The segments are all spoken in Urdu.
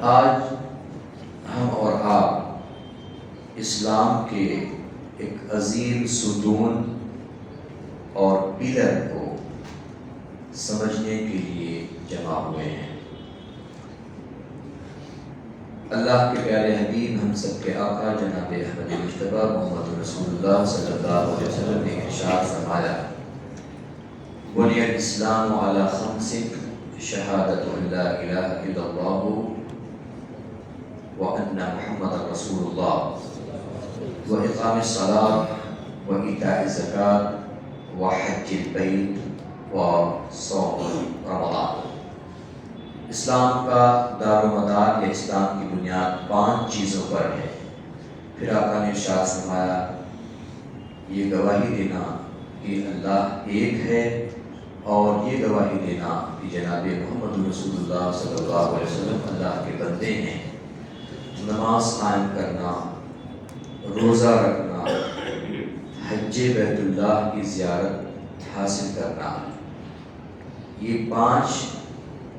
آج ہم اور آپ اسلام کے ایک عظیم ستون اور پلر کو سمجھنے کے لیے جمع ہوئے ہیں۔ اللہ کے پیارے حبیب ہم سب کے آقا جناب احمد مجتبیٰ محمد رسول اللہ صلی اللہ علیہ وسلم نے ارشاد فرمایا، بنی الاسلام علی خمس شہادت ان لا الہ الا اللہ وان محمد رسول اللہ واقام الصلاۃ وایتاء الزکاۃ وحج البیت وصوم رمضان۔ اسلام کا دار و مدار یا اسلام کی بنیاد 5 چیزوں پر ہے۔ پھر آقا نے ارشاد فرمایا، یہ گواہی دینا کہ اللہ ایک ہے اور یہ گواہی دینا کہ جناب محمد رسول اللہ صلی اللہ علیہ وسلم اللہ کے بندے ہیں۔ نماز قائم کرنا، روزہ رکھنا، حج بیت اللہ کی زیارت حاصل کرنا، یہ 5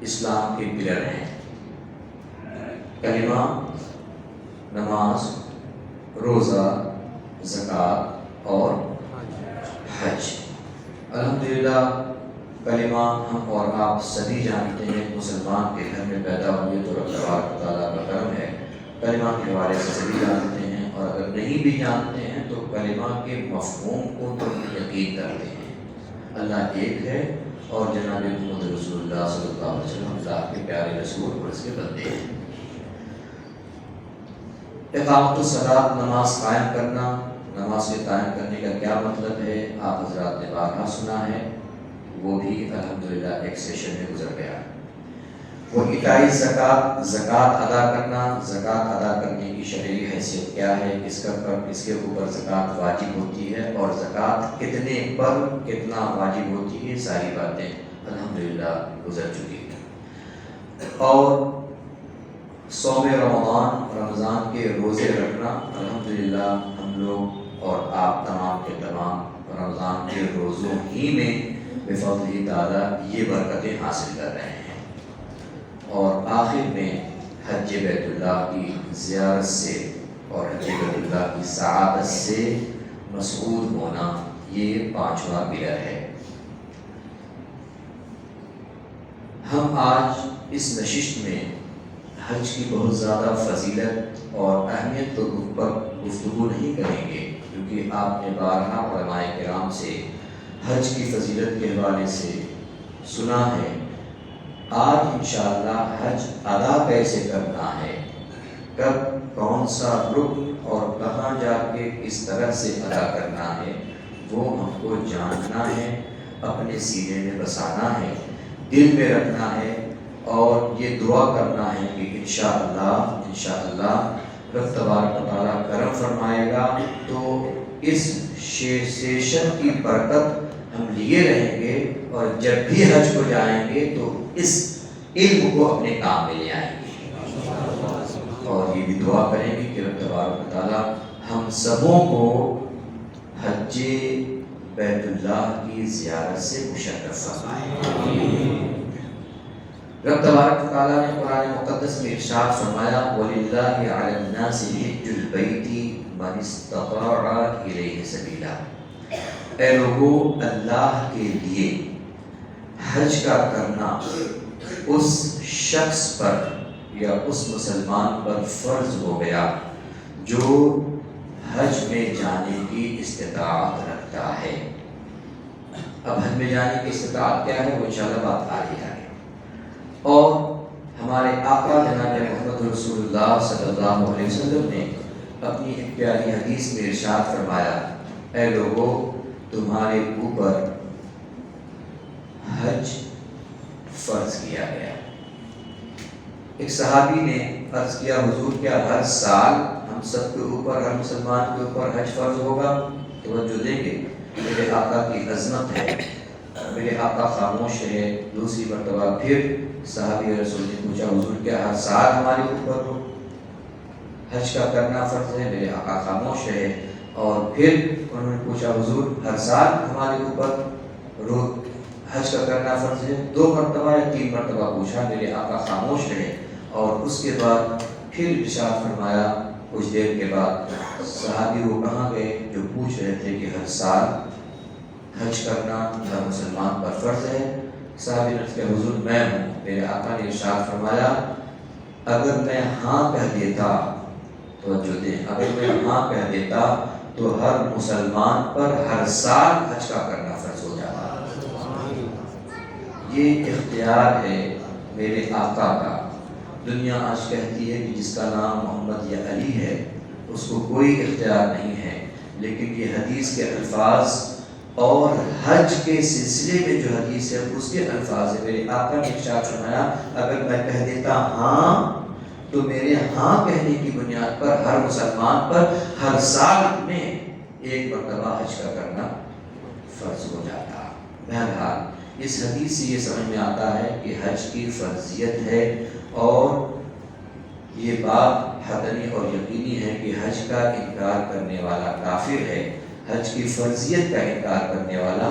اسلام کے پلر ہیں۔ کلمہ، نماز، روزہ، زکوٰۃ اور حج۔ الحمدللہ کلمہ ہم اور آپ سبھی جانتے ہیں، مسلمان کے گھر میں پیدا ہوئے تو رب تبارک و تعالیٰ کا کرم ہے، کلمہ کے حوالے سے سبھی جانتے ہیں، اور اگر نہیں بھی جانتے ہیں تو کلمہ کے مفہوم کو تو یقین کرتے ہیں۔ اللہ ایک ہے اور جناب محمد رسول اللہ صلی اللہ علیہ وسلم اللہ کے پیارے رسول اور اس کے بندے ہیں۔ اقامت الصلاۃ، نماز قائم کرنا۔ نماز کے قائم کرنے کا کیا مطلب ہے آپ حضرات نے بارہا سنا ہے، وہ بھی الحمدللہ ایک سیشن میں گزر گیا۔ وہ ایتاء الزکاۃ، زکوٰۃ ادا کرنا۔ زکوٰۃ ادا کرنے کی شرعی حیثیت کیا ہے، کس کے اوپر زکوٰۃ واجب ہوتی ہے اور زکوٰۃ کتنے پر کتنا واجب ہوتی ہے، ساری باتیں الحمدللہ گزر چکی ہیں۔ اور صوم رمضان، رمضان کے روزے رکھنا۔ الحمدللہ ہم لوگ اور آپ تمام کے تمام رمضان کے روزوں ہی میں بفضل تعالیٰ یہ برکتیں حاصل کر رہے ہیں۔ اور آخر میں حج بیت اللہ کی زیارت سے اور حج بیت اللہ کی سعادت سے مسعود ہونا، یہ 5واں پلر ہے۔ ہم آج اس نشست میں حج کی بہت زیادہ فضیلت اور اہمیت پر گفتگو نہیں کریں گے، کیونکہ آپ نے بارہا علماء کرام سے حج کی فضیلت کے حوالے سے سنا ہے۔ آج انشاءاللہ حج ادا کیسے کرنا ہے، کب کون سا رکن اور کہاں جا کے کس طرح سے ادا کرنا ہے، وہ ہم کو جاننا ہے، اپنے سینے میں بسانا ہے، دل میں رکھنا ہے، اور یہ دعا کرنا ہے کہ انشاءاللہ رب تبارک و تعالیٰ کرم فرمائے گا تو اس سیشن کی برکت ہم لیے رہیں گے، اور جب بھی حج کو جائیں گے تو اس علم کو اپنے کام میں لے آئیں گے، اور یہ بھی دعا کریں گے کہ رب تبارک و تعالیٰ ہم سبوں کو حج بیت اللہ کی زیارت سے مشرف فرمائے۔ رب تبارک و تعالیٰ نے قرآن مقدس میں ارشاد فرمایا، وَلِلَّهِ عَلَى النَّاسِ حِجُّ الْبَيْتِ مَنِ اسْتَطَاعَ إِلَيْهِ سَبِيلًا۔ اے لوگو، اللہ کے لیے حج کا کرنا اس شخص پر یا اس مسلمان پر فرض ہو گیا جو حج میں جانے کی استطاعت رکھتا ہے۔ اب حج میں جانے کی استطاعت کیا ہے، وہ انشاءاللہ بات آ رہی ہے۔ اور ہمارے آقا جناب محمد رسول اللہ صلی اللہ علیہ وسلم نے اپنی ایک پیاری حدیث میں ارشاد فرمایا، اے لوگو، تمہارے اوپر حج فرض کیا گیا۔ ایک صحابی نے عرض کیا، حضور کیا ہر سال ہم سب کے اوپر، ہر مسلمان کے اوپر حج فرض ہوگا؟ توجہ دیں گے، میرے آقا کی عظمت ہے، میرے آقا خاموش ہے۔ دوسری مرتبہ پھر صحابی رسول نے پوچھا، حضور کیا ہر سال ہمارے اوپر حج کا کرنا فرض ہے؟ میرے آقا خاموش رہے، اور پھر انہوں نے پوچھا، حضور ہر سال ہمارے اوپر حج کا کرنا فرض ہے؟ 2 مرتبہ یا 3 مرتبہ پوچھا، میرے آقا خاموش رہے، اور اس کے بعد پھر ارشاد فرمایا کچھ دیر کے بعد صحابی وہ کہاں گئے جو پوچھ رہے تھے کہ ہر سال حج کرنا ہر مسلمان پر فرض ہے؟ صحابی نے کہا حضور میں ہوں۔ میرے آقا نے ارشاد فرمایا اگر میں ہاں کہہ دیتا، توجہ دیں، اگر میں ہاں کہہ دیتا تو ہر مسلمان پر ہر سال حج کا کرنا فرض ہو جاتا۔ یہ اختیار ہے میرے آقا کا۔ دنیا آج کہتی ہے کہ جس کا نام محمد یا علی ہے اس کو کوئی اختیار نہیں ہے، لیکن یہ حدیث کے الفاظ اور حج کے سلسلے میں جو حدیث ہے اس کے الفاظ ہے۔ میرے آقا نے ارشاد فرمایا اگر میں کہہ دیتا ہاں تو میرے ہاں کہنے کی بنیاد پر ہر مسلمان پر ہر سال میں ایک مرتبہ حج کا کرنا فرض ہو جاتا۔ بہرحال اس حدیث سے یہ سمجھ میں آتا ہے کہ حج کی فرضیت ہے، اور یہ بات حتمی اور یقینی ہے کہ حج کا انکار کرنے والا کافر ہے۔ حج کی فرضیت کا انکار کرنے والا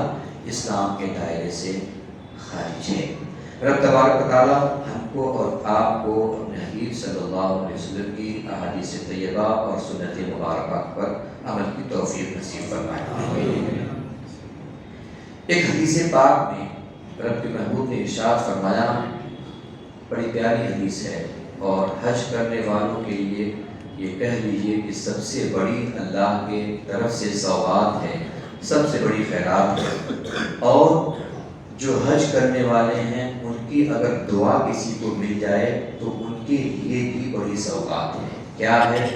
اسلام کے دائرے سے خارج ہے۔ رب تبارک و تعالیٰ ہم کو اور آپ کو اپنے حبیب صلی اللہ علیہ وسلم کی احادیث طیبہ اور سنت مبارکہ پر عمل کی توفیق نصیب فرمائے۔ ایک حدیث پاک میں رب کے محبوب نے ارشاد فرمایا، بڑی پیاری حدیث ہے اور حج کرنے والوں کے لیے یہ کہہ لیجئے کہ سب سے بڑی اللہ کے طرف سے سوغات ہے، سب سے بڑی خیرات ہے، اور جو حج کرنے والے ہیں ان کی اگر دعا کسی کو مل جائے تو ان کے لیے بھی بڑی سوغات ہے۔ کیا ہے؟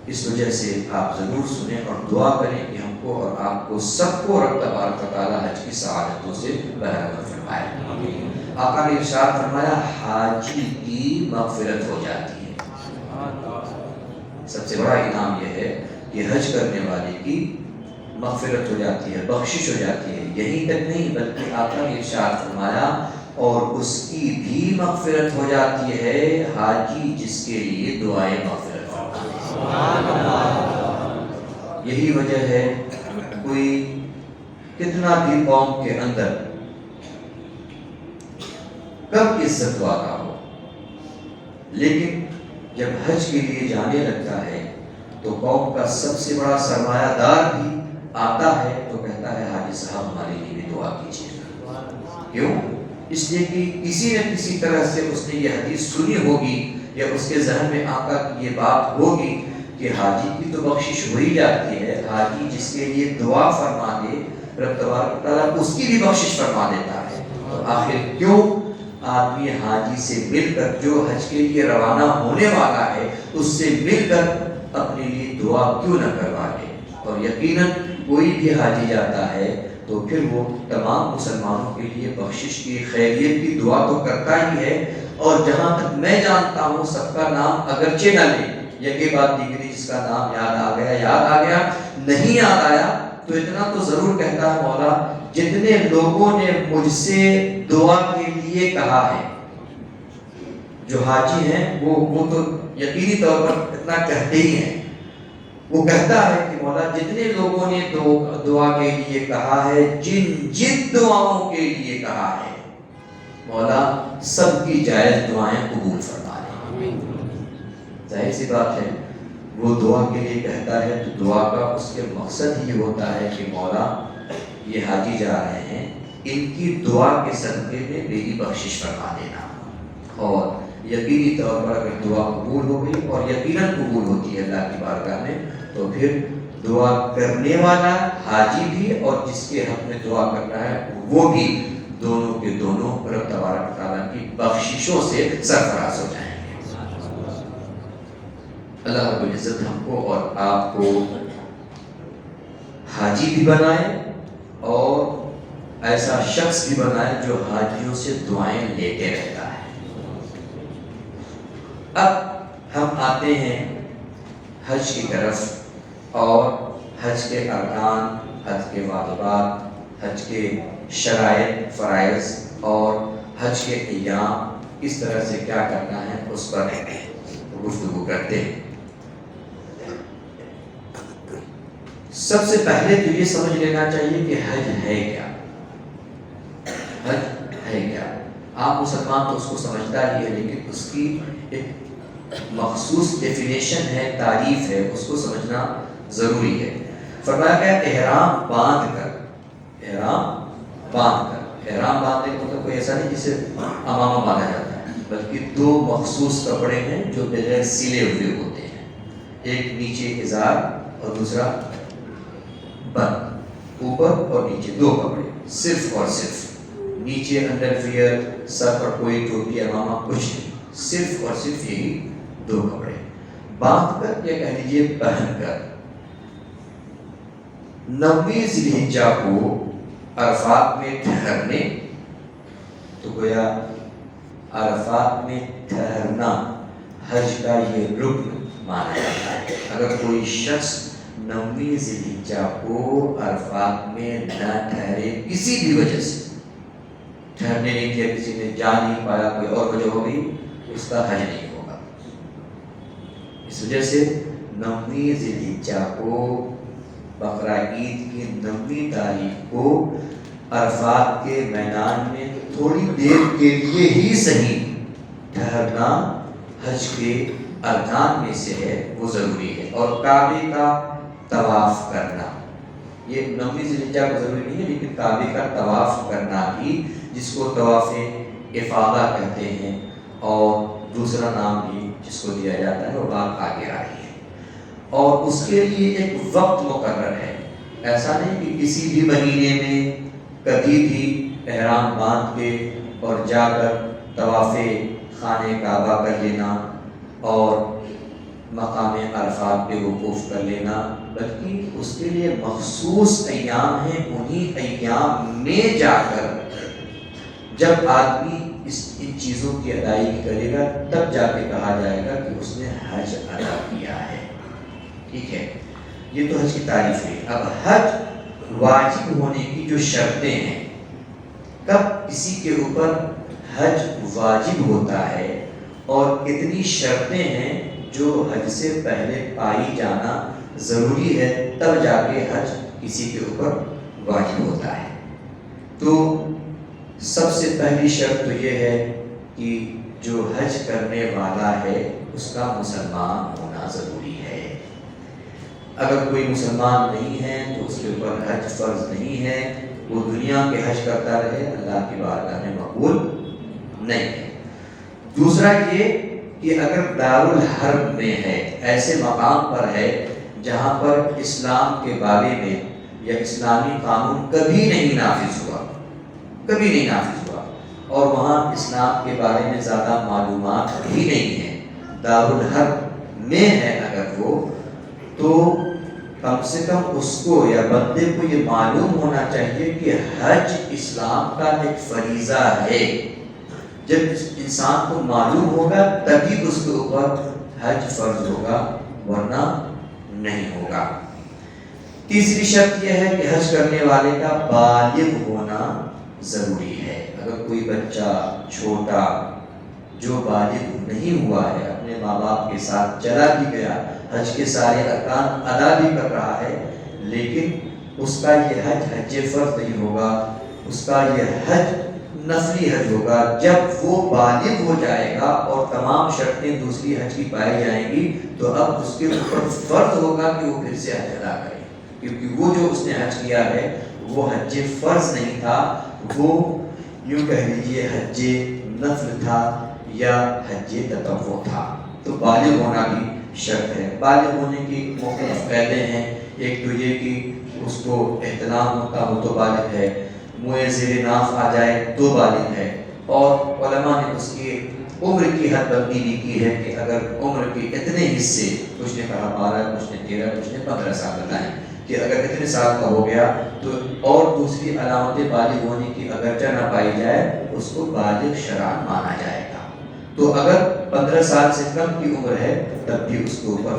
اس وجہ سے آپ ضرور سنیں اور دعا کریں کہ ہم کو اور آپ کو سب کو رب تبارک و تعالیٰ حج کی سعادتوں سے بہرہمت فرمائے۔ آقا نے ارشاد فرمایا حاجی کی مغفرت ہو جاتی ہے۔ سب سے بڑا انعام یہ ہے کہ حج کرنے والے کی مغفرت ہو جاتی ہے، بخشش ہو جاتی ہے۔ یہی تک نہیں بلکہ آقا نے ارشاد فرمایا اور اس کی بھی مغفرت ہو جاتی ہے حاجی جس کے لیے دعائیں مغفرت فرماتے ہیں۔ یہی وجہ ہے کوئی کتنا بھی قوم کے اندر کم عزت والا ہو، لیکن جب حج کے لیے جانے لگتا ہے تو قوم کا سب سے بڑا سرمایہ دار بھی آتا ہے تو کہتا ہے حاجی صاحب ہمارے لیے بھی دعا کیجیے۔ کیوں؟ اس لیے کہ کسی نہ کسی طرح سے اس نے یہ حدیث سنی ہوگی یا اس کے ذہن میں آقا کی یہ بات ہوگی کہ حاجی کی تو بخشش ہو ہی جاتی ہے، حاجی جس کے لیے دعا فرما دے رب تبارک و تعالیٰ اس کی بھی بخشش فرما دیتا ہے۔ تو آخر کیوں آدمی حاجی سے مل کر جو حج کے لیے روانہ ہونے والا ہے اس سے مل کر اپنے لیے دعا کیوں نہ کروا لے؟ اور یقیناً کوئی بھی حاجی جاتا ہے تو پھر وہ تمام مسلمانوں کے لیے بخشش کی، خیریت کی دعا تو کرتا ہی ہے، اور جہاں تک میں جانتا ہوں سب کا نام اگرچہ نہ لے، یکی بات دیگری جس کا نام یاد آ گیا، نہیں یاد آیا تو اتنا تو ضرور کہتا ہے مولا جتنے لوگوں نے مجھ سے دعا کے لیے کہا ہے، جو حاجی ہیں وہ تو یقینی طور پر اتنا کہتے ہی ہیں، وہ کہتا ہے کہ مولا جتنے لوگوں نے دعا کے لیے کہا ہے، جن دعاؤں کے لیے کہا ہے، مولا سب کی جائز دعائیں قبول فرما لے۔ ظاہر سی بات ہے وہ دعا کے لیے کہتا ہے تو دعا کا اس کے مقصد ہی ہوتا ہے کہ مولا یہ حاجی جا رہے ہیں، ان کی دعا کے صدقے میں میری بخشش فرما دینا۔ اور یقینی طور پر اگر دعا قبول ہو گئی، اور یقیناً قبول ہوتی ہے اللہ کی بارگاہ میں، تو پھر دعا کرنے والا حاجی بھی اور جس کے حق میں دعا کرنا ہے وہ بھی، دونوں کے دونوں رب تبارک تعالیٰ کی بخششوں سے سرفراز ہو جائیں گے۔ اللہ رب العزت ہم کو اور آپ کو حاجی بھی بنائے اور ایسا شخص بھی بنائے جو حاجیوں سے دعائیں لیتے رہتا ہے۔ اب ہم آتے ہیں حج کی طرف، اور حج کے ارکان، حج کے واجبات، حج کے شرائط فرائض اور حج کے ایام کس طرح سے کیا کرنا ہے اس پر گفتگو کرتے ہیں۔ سب سے پہلے تو یہ سمجھ لینا چاہیے کہ حج ہے کیا؟ حج ہے کیا؟ عام مسلمان تو اس کو سمجھتا ہی ہے، لیکن اس کی ایک مخصوص ڈیفینیشن ہے، تعریف ہے، اس کو سمجھنا ضروری ہے۔ فرمایا گیا احرام باندھ کر، احرام باندھ کر۔ احرام باندھنے کا مطلب کوئی ایسا نہیں جسے امامہ باندھا جاتا ہے، بلکہ دو مخصوص کپڑے ہیں جو بغیر سلے ہوئے ہوتے ہیں، ایک نیچے ازار اور دوسرا بند، اوپر اور نیچے دو کپڑے، صرف اور صرف نیچے انڈر ویئر، سر پر کوئی ٹوپی امامہ کچھ نہیں، صرف اور صرف یہی دو کپڑے باندھ کر یا کہہ لیجیے پہن کر 9ویں ذی الحجہ کو عرفات میں ٹھہرنے۔ تو گویا عرفات میں ٹھہرنا حج کا یہ رکن مانا جاتا ہے۔ اگر کوئی شخص 9ویں ذی الحجہ کو عرفات میں نہ ٹھہرے، کسی بھی وجہ سے ٹھہرنے نہیں دیا، کسی نے جا نہیں پایا، کوئی اور وجہ ہو گئی، اس کا حج نہیں ہوگا۔ اس وجہ سے 9ویں ذی الحجہ کو، بقرہ عید کی 9ویں تاریخ کو عرفات کے میدان میں تھوڑی دیر کے لیے ہی صحیح ٹھہرنا حج کے ارکان میں سے ہے، وہ ضروری ہے۔ اور کعبے کا طواف کرنا، یہ 9ویں ذی الحجہ کو ضروری نہیں ہے، لیکن کعبے کا طواف کرنا بھی، جس کو طواف افاضہ کہتے ہیں، اور دوسرا نام بھی جس کو دیا جاتا ہے وہ بات آگے آ رہی ہے۔ اور اس کے لیے ایک وقت مقرر ہے، ایسا نہیں کہ کسی بھی مہینے میں کبھی بھی احرام باندھ کے اور جا کر طواف خانہ کعبہ کر لینا اور مقام عرفات پہ وقوف کر لینا، بلکہ اس کے لیے مخصوص ایام ہیں، انہی ایام میں جا کر جب آدمی ان چیزوں کی ادائیگی کرے گا تب جا کے کہا جائے گا کہ اس نے حج ادا کیا ہے۔ ٹھیک ہے، یہ تو حج کی تعریف ہے۔ اب حج واجب ہونے کی جو شرطیں ہیں، کب کسی کے اوپر حج واجب ہوتا ہے اور کتنی شرطیں ہیں جو حج سے پہلے پائی جانا ضروری ہے، تب جا کے حج کسی کے اوپر واجب ہوتا ہے۔ تو سب سے پہلی شرط تو یہ ہے کہ جو حج کرنے والا ہے اس کا مسلمان ہونا ضروری ہے۔ اگر کوئی مسلمان نہیں ہے تو اس کے اوپر حج فرض نہیں ہے، وہ دنیا کے حج کرتا رہے، اللہ کی بارگاہ میں مقبول نہیں ہے۔ دوسرا یہ کہ اگر دارالحرب میں ہے، ایسے مقام پر ہے جہاں پر اسلام کے بارے میں یا اسلامی قانون کبھی نہیں نافذ ہوا، کبھی نہیں نافذ ہوا، اور وہاں اسلام کے بارے میں زیادہ معلومات بھی نہیں ہیں، دارالحرب میں ہے اگر وہ، تو کم سے کم اس کو یا بندے کو یہ معلوم ہونا چاہیے کہ حج اسلام کا ایک فریضہ ہے۔ جب انسان کو معلوم ہوگا تبھی اس کے اوپر حج فرض ہوگا، ورنہ نہیں ہوگا۔ تیسری شرط یہ ہے کہ حج کرنے والے کا بالغ ہونا ضروری ہے۔ اگر کوئی بچہ چھوٹا جو بالغ نہیں ہوا ہے، اپنے ماں باپ کے ساتھ چلا بھی گیا، حج کے سارے ارکان ادا بھی کر رہا ہے، لیکن اس کا یہ حج فرض نہیں ہوگا، اس کا یہ حج نفلی حج ہوگا۔ جب وہ بالغ ہو جائے گا اور تمام شرطیں دوسری حج کی پائی جائیں گی تو اب اس کے اوپر فرض ہوگا کہ وہ پھر سے حج ادا کرے، کیونکہ وہ جو اس نے حج کیا ہے وہ حج فرض نہیں تھا، وہ یوں کہہ لیجیے حج نفل تھا یا حج تطوع تھا۔ تو بالغ ہونا بھی شرط ہے۔ بالغ ہونے کی مختلف قیدیں ہیں، ایک تو یہ کہ اس کو احتلام ہوتا ہو تو بالغ ہے، منہ زیر ناف آ جائے تو بالغ ہے، اور علماء نے اس کی عمر کی حد بندی بھی کی ہے کہ اگر عمر کے اتنے حصے، کچھ نے کہا 12، کچھ نے 13، کچھ نے 15 سال بتائیں، کہ اگر اتنے سال کا ہو گیا تو اور دوسری علامتیں بالغ ہونے کی اگرچہ نہ پائی جائے اس کو بالغ شرعاً مانا جائے گا۔ تو اگر 15 سال سے کم کی عمر ہے تب بھی اس کے اوپر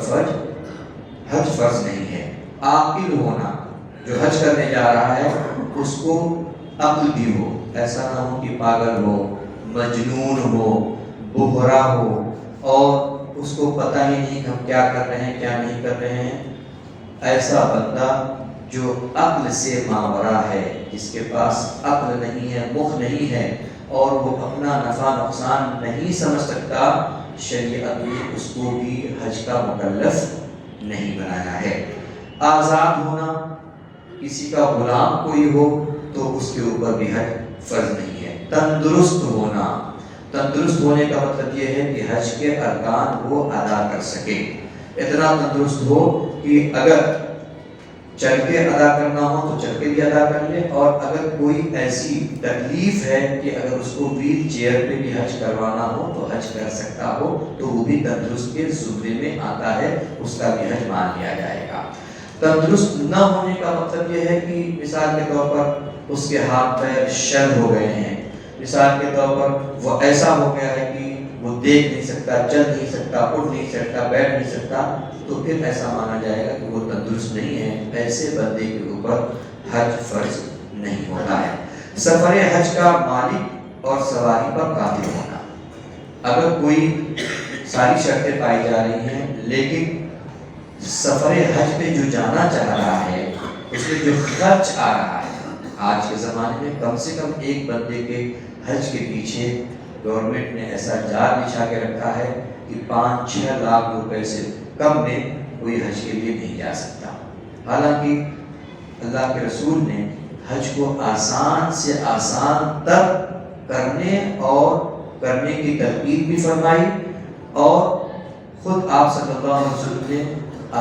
حج فرض نہیں ہے۔ عاقل ہونا، جو حج کرنے جا رہا ہے اس کو عقل بھی ہو، ایسا نہ ہو کہ پاگل ہو، مجنون ہو، بہرا ہو، اور اس کو پتہ ہی نہیں کہ ہم کیا کر رہے ہیں کیا نہیں کر رہے ہیں۔ ایسا بندہ جو عقل سے ماورا ہے، جس کے پاس عقل نہیں ہے، مخ نہیں ہے اور وہ اپنا نفع نقصان نہیں سمجھ سکتا، شریعت نے اس کو بھی حج کا مکلف نہیں بنایا ہے۔ آزاد ہونا، کسی کا غلام کوئی ہو تو اس کے اوپر بھی حج فرض نہیں ہے۔ تندرست ہونا، تندرست ہونے کا مطلب یہ ہے کہ حج کے ارکان وہ ادا کر سکے، اتنا تندرست ہو کہ اگر چل کے ادا کرنا ہو تو چل کے بھی ادا کر لے، اور اگر کوئی ایسی تکلیف ہے کہ اگر اس کو ویل چیئر پہ بھی حج کروانا ہو تو حج کر سکتا ہو، تو وہ بھی تندرست کے زمرے میں آتا ہے، اس کا بھی حج مان لیا جائے گا۔ تندرست نہ ہونے کا مطلب یہ ہے کہ مثال کے طور پر اس کے ہاتھ پیر شل ہو گئے ہیں، مثال کے طور پر وہ ایسا ہو گیا ہے کہ وہ دیکھ نہیں سکتا، چل نہیں سکتا، اٹھ نہیں سکتا، بیٹھ نہیں سکتا، تو پھر ایسا مانا جائے گا کہ وہ تندرست نہیں ہے، ایسے بندے کے اوپر حج فرض نہیں ہوتا ہے۔ سفر حج کا مالک اور سواری پر قادر ہونا، اگر کوئی ساری شرطیں پائی جا رہی ہیں لیکن سفر حج پہ جو جانا چاہ رہا ہے اس میں جو خرچ آ رہا ہے، آج کے زمانے میں کم سے کم ایک بندے کے حج کے پیچھے گورنمنٹ نے ایسا جال بچھا کے رکھا ہے کہ 5-6 لاکھ روپے سے کم میں کوئی حج کے لیے نہیں جا سکتا۔ حالانکہ اللہ کے رسول نے حج کو آسان سے آسان تر کرنے اور کرنے کی ترغیب بھی فرمائی، اور خود آپ صلی اللہ علیہ وسلم نے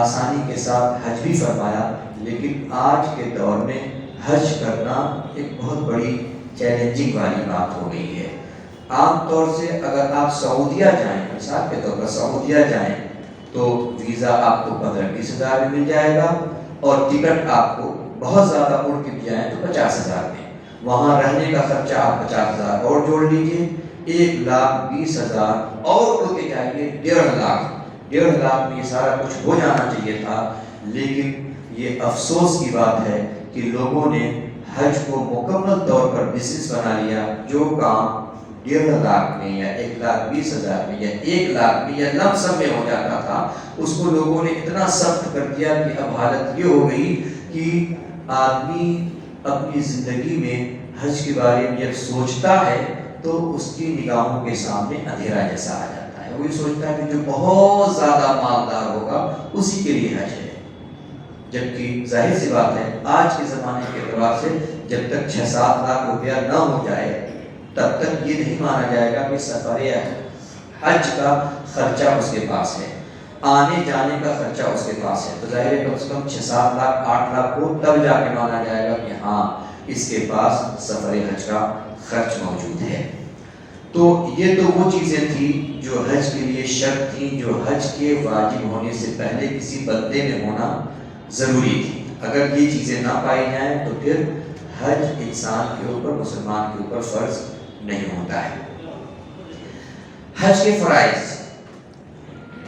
آسانی کے ساتھ حج بھی فرمایا، لیکن آج کے دور میں حج کرنا ایک بہت بڑی چیلنجنگ والی بات ہو گئی ہے۔ عام طور سے اگر آپ سعودیہ جائیں، مثال کے طور پر سعودیہ جائیں تو ویزا آپ کو 15-20 ہزار میں مل جائے گا، اور ٹکٹ آپ کو بہت زیادہ اڑ کے بھی جائیں تو 50 ہزار میں، وہاں رہنے کا خرچہ آپ 50 ہزار اور جوڑ لیجئے، 1,20,000 اور اڑ کے جائیے 1.5 لاکھ۔ 1.5 لاکھ میں یہ سارا کچھ ہو جانا چاہیے تھا، لیکن یہ افسوس کی بات ہے کہ لوگوں نے حج کو مکمل طور پر بزنس بنا لیا۔ جو کام 1.5 لاکھ میں یا 1,20,000 میں یا 1 لاکھ میں یا لم سم میں ہو جاتا تھا، اس کو لوگوں نے اتنا سخت کر دیا کہ اب حالت یہ ہو گئی کہ آدمی اپنی زندگی میں حج کے بارے میں جب سوچتا ہے تو اس کی نگاہوں کے سامنے اندھیرا جیسا آ جاتا ہے۔ وہ یہ سوچتا ہے کہ جو بہت زیادہ مالدار ہوگا اسی کے لیے حج ہے، جبکہ ظاہر سی بات ہے آج کے زمانے کے اعتبار سے جب تک 6-7 لاکھ روپیہ نہ ہو جائے تب تک یہ نہیں مانا جائے گا کہ سفر حج کا خرچہ اس کے پاس ہے، آنے جانے کا خرچہ اس کے پاس ہے، تو ظاہر ہے کم سے کم 6-7 لاکھ 8 لاکھ کو تب جا کے مانا جائے گا کہ ہاں اس کے پاس سفر حج کا خرچ موجود ہے۔ تو یہ تو وہ چیزیں تھیں جو حج کے لیے شرط تھیں، جو حج کے واجب ہونے سے پہلے کسی بندے میں ہونا ضروری تھی۔ اگر یہ چیزیں نہ پائی جائیں تو پھر حج انسان کے اوپر، مسلمان کے اوپر فرض نہیں ہوتا ہے۔ حج کے فرائض،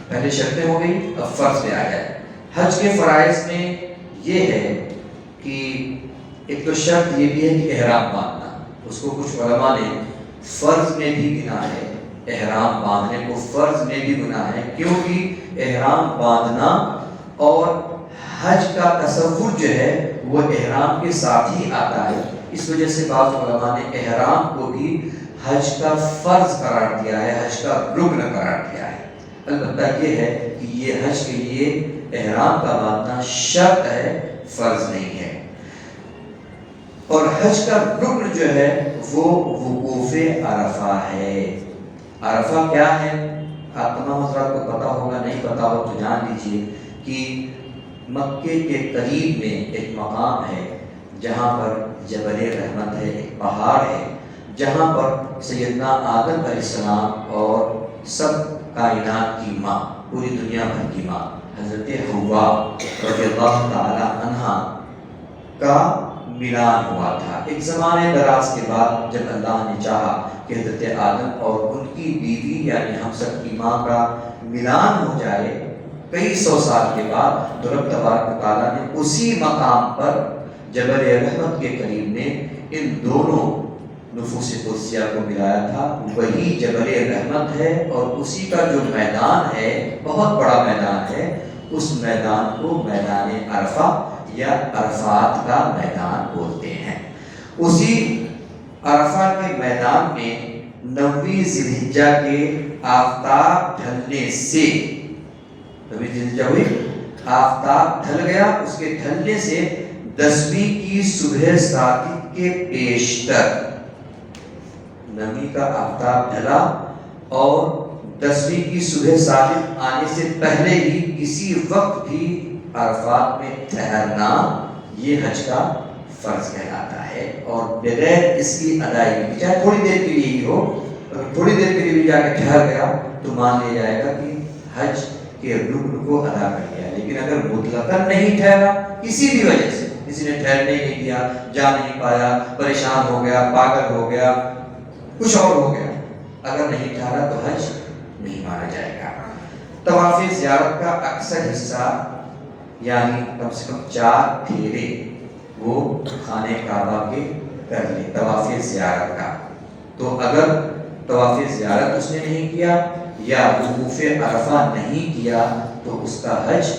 پہلے شرطیں ہو گئی، اب فرض پہ آ جائے۔ حج کے فرائض میں یہ ہے کہ ایک تو شرط یہ بھی ہے کہ احرام باندھنا، اس کو کچھ علماء نے فرض میں بھی گنا ہے، احرام باندھنے کو فرض میں بھی گنا ہے، کیونکہ احرام باندھنا اور حج کا تصور جو ہے وہ احرام کے ساتھ ہی آتا ہے۔ اس وجہ سے بعض علماء نے احرام کو بھی حج کا فرض قرار دیا ہے، حج کا رکن قرار دیا ہے۔ البتہ یہ ہے کہ یہ حج کے لیے احرام کا باندھنا شرط ہے، فرض نہیں ہے۔ اور حج کا رکن جو ہے وہ وقوف عرفہ ہے۔ عرفہ کیا ہے؟ آپ تمام حضرات کو پتا ہوگا، نہیں پتا ہو تو جان لیجیے کہ مکے کے قریب میں ایک مقام ہے جہاں پر جبل رحمت ہے، ایک پہاڑ ہے جہاں پر سیدنا آدم علیہ السلام اور سب کائنات کی ماں، پوری دنیا بھر کی ماں حضرت حوا رضی اللہ تعالی عنہا کا ملان ہوا تھا۔ ایک زمانے دراز کے بعد جب اللہ نے چاہا کہ حضرت آدم اور ان کی بیوی یعنی ہم سب کی ماں کا ملان ہو جائے کئی 100 سال کے بعد، تو رب تبارک و تعالیٰ نے اسی مقام پر جبل رحمت کے قریب میں ان دونوں نفوس قدسیہ کو ملایا تھا۔ وہی جبل رحمت ہے اور اسی کا جو میدان ہے، بہت بڑا میدان ہے، اس میدان کو میدان عرفہ یا عرفات کا میدان بولتے ہیں۔ اسی عرفہ کے میدان میں 9ویں ذی الحجہ کے آفتاب ڈھلنے سے، 9ویں ذی الحجہ ہوئی، آفتاب ڈھل گیا، اس کے ڈھلنے سے 10ویں کی صبح صادق کے پیشتر، 9ویں کا آفتاب ڈھلا اور 10ویں کی صبح صادق آنے سے پہلے ہی کسی وقت بھی عرفات میں ٹھہرنا یہ حج کا فرض کہلاتا ہے، اور بغیر اس کی ادائیگی، چاہے تھوڑی دیر کے لیے ہی ہو، اگر تھوڑی دیر کے لیے بھی جا کے ٹھہر گیا تو مان لیا جائے گا کہ حج کے رکن کو ادا کر لیا، لیکن اگر مطلقاً نہیں ٹھہرا کسی بھی وجہ سے، کسی نے ٹھہرنے ہی نہیں دیا، جا نہیں پایا، پریشان ہو گیا، پاگل ہو گیا، کچھ اور ہو گیا، اگر نہیں ٹھہرا تو حج نہیں مانا جائے گا۔ طواف زیارت کا اکثر حصہ یعنی کم سے کم 4 پھیرے وہ خانہ کعبہ کے کر لے طواف زیارت کا، تو اگر طواف زیارت اس نے نہیں کیا یا وقوف عرفہ نہیں کیا تو اس کا حج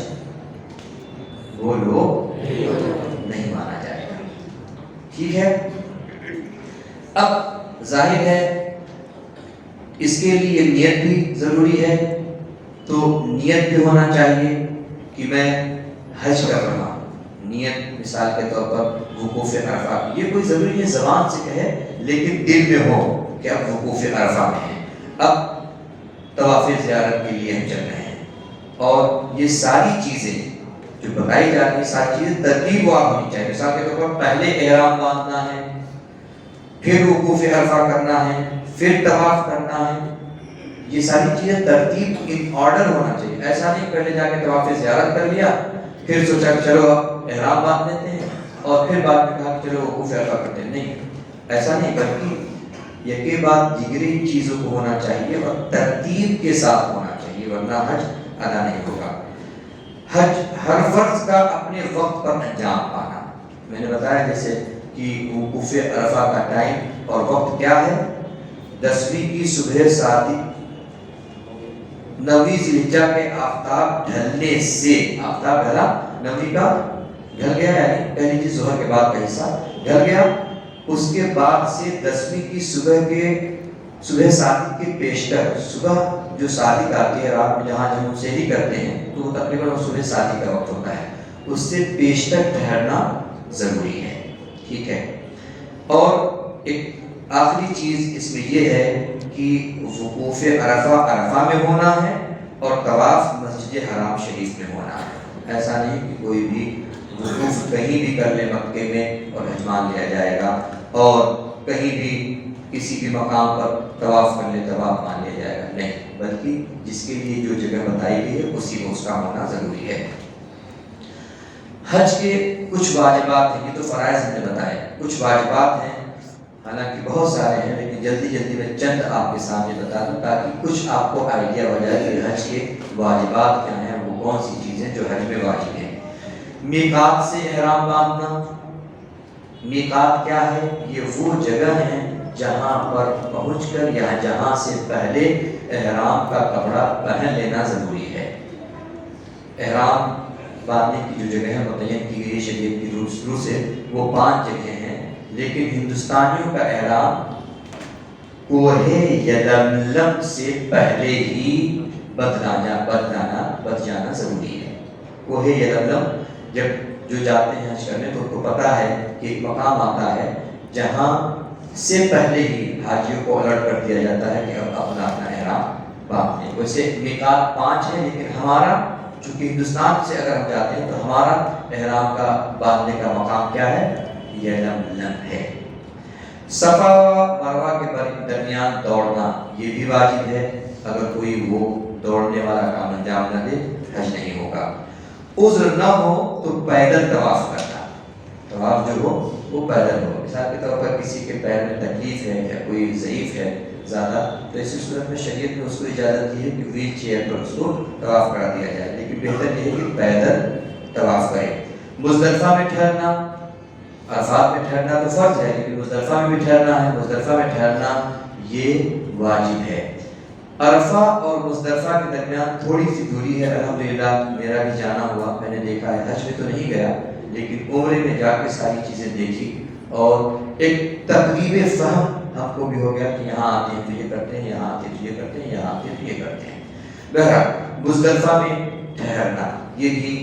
وہ لوگ نہیں مانا جائے گا، ٹھیک ہے۔ اب ظاہر ہے اس کے لیے نیت بھی ضروری ہے، تو نیت بھی ہونا چاہیے کہ میں حج کر رہا ہوں، نیت مثال کے طور پر وقوف عرفہ، یہ کوئی ضروری نہیں زبان سے کہے لیکن دل میں ہو کہ اب وقوف عرفہ میں ہے، اب طواف زیارت کے لیے ہم چل رہے ہیں، اور یہ ساری چیزیں جو بتائی جاتی ہیں ساری چیزیں ترتیب وار ہونی چاہیے، مثال کے طور پر پہلے احرام باندھنا ہے، پھر وقوف عرفہ کرنا ہے، پھر طواف کرنا ہے، یہ ساری چیزیں ترتیب ان آرڈر ہونا چاہیے، ایسا نہیں پہلے جا کے طواف زیارت کر لیا پھر سوچا کہ چلو اب احرام باندھ لیتے ہیں اور پھر بعد میں کہا کہ چلو وقوف عرفہ کرتے ہیں، نہیں ایسا نہیں، بلکہ یکے بعد دیگری چیزوں کو ہونا چاہیے اور ترتیب کے ساتھ ہونا چاہیے، ورنہ حج ادا نہیں ہوگا۔ حج ہر فرض کا اپنے وقت پر انجام پانا، میں نے بتایا جیسے کہ وقوف عرفہ کا ٹائم اور وقت کیا ہے، 10ویں کی صبح صادق 9ویں ذی الحجہ کے آفتاب ڈھلنے سے، آفتاب ڈھلا 9ویں کا ڈھل گیا یعنی پہلی چیز ظہر کے بعد کا حصہ ڈھل گیا، اس کے بعد سے 10ویں کی صبح صادق کے پیشتر، صبح جو صادق آتی ہے رات میں جہاں ہم سحری کرتے ہیں تو وہ تقریباً صبح صادق کا وقت ہوتا ہے، اس سے پیشتر ٹھہرنا ضروری ہے، ٹھیک ہے۔ اور ایک آخری چیز اس میں یہ ہے کہ وقوف عرفہ میں ہونا ہے اور طواف مسجد حرام شریف میں ہونا ہے، ایسا نہیں کہ کوئی بھی وقوف کہیں بھی کر لے مکے میں اور حج مان لیا جائے گا، اور کہیں بھی کسی بھی مقام پر طواف کر لے طواف مان لیا جائے گا، نہیں، بلکہ جس کے لیے جو جگہ بتائی گئی ہے اسی میں اس کا ہونا ضروری ہے۔ حج کے کچھ واجبات ہیں، یہ تو فرائض ہم نے بتائے، کچھ واجبات ہیں، حالانکہ بہت سارے ہیں لیکن جلدی جلدی میں چند آپ کے سامنے بتا دوں تاکہ کچھ آپ کو آئیڈیا ہو جائے کہ حج کے واجبات کیا ہیں، وہ کون سی چیزیں جو حج میں واجب ہیں۔ میقات سے احرام باندھنا، میقات کیا ہے، یہ وہ جگہ ہے جہاں پر پہنچ کر یا جہاں سے پہلے احرام کا کپڑا پہن لینا ضروری ہے۔ احرام باندھنے کی جو جگہ ہے متعین کی گئی شریعت کی روح سے وہ 5 جگہ ہیں، لیکن ہندوستانیوں کا احرام کوہ یلملم سے پہلے ہی بت جانا ضروری ہے۔ کوہ یلملم جب جو جاتے ہیں حج کرنے تو ان کو پتہ ہے کہ ایک مقام آتا ہے جہاں سے پہلے ہی حاجیوں کو الرٹ کر دیا جاتا ہے کہ اب اپنا احرام باندھ لیں۔ ویسے میقات 5 ہے، لیکن ہمارا چونکہ ہندوستان سے اگر ہم جاتے ہیں تو ہمارا احرام کا باندھنے کا مقام کیا ہے، یلملم ہے۔ صفا و مروہ کے درمیان دوڑنا یہ بھی واجب ہے، اگر کوئی وہ دوڑنے والا کام انجام نہ دے حج نہیں ہوگا۔ عذر نہ ہو تو پیدل طواف کرنا، طواف جو ہو وہ پیدل ہو، مثال کے طور پر کسی کے پیر میں تکلیف ہے یا کوئی ضعیف ہے زیادہ تو ایسی صورت میں شریعت نے اس کو اجازت دی ہے کہ ویل چیئر پر اس کو طواف کرا دیا جائے، لیکن بہتر یہ ہے کہ پیدل طواف کرے۔ مزدلفہ میں ٹھہرنا، عرفات میں ٹھہرنا تو فرض ہے لیکن مزدلفہ میں بھی ٹھہرنا ہے، مزدلفہ میں ٹھہرنا یہ واجب ہے۔ عرفہ اور مزدلفہ کے درمیان تھوڑی سی دوری ہے، الحمدللہ میرا بھی جانا ہوا، میں نے دیکھا ہے، حج میں تو نہیں گیا لیکن عمرے میں جا کے ساری چیزیں دیکھی اور ایک تقریب فہم ہم کو بھی ہو گیا کہ یہاں آتے ہیں تو یہ کرتے ہیں، یہاں آتے تو یہ کرتے ہیں، یہاں آتے تو یہ کرتے ہیں۔ بہرحال مزدلفہ میں ٹھہرنا یہ بھی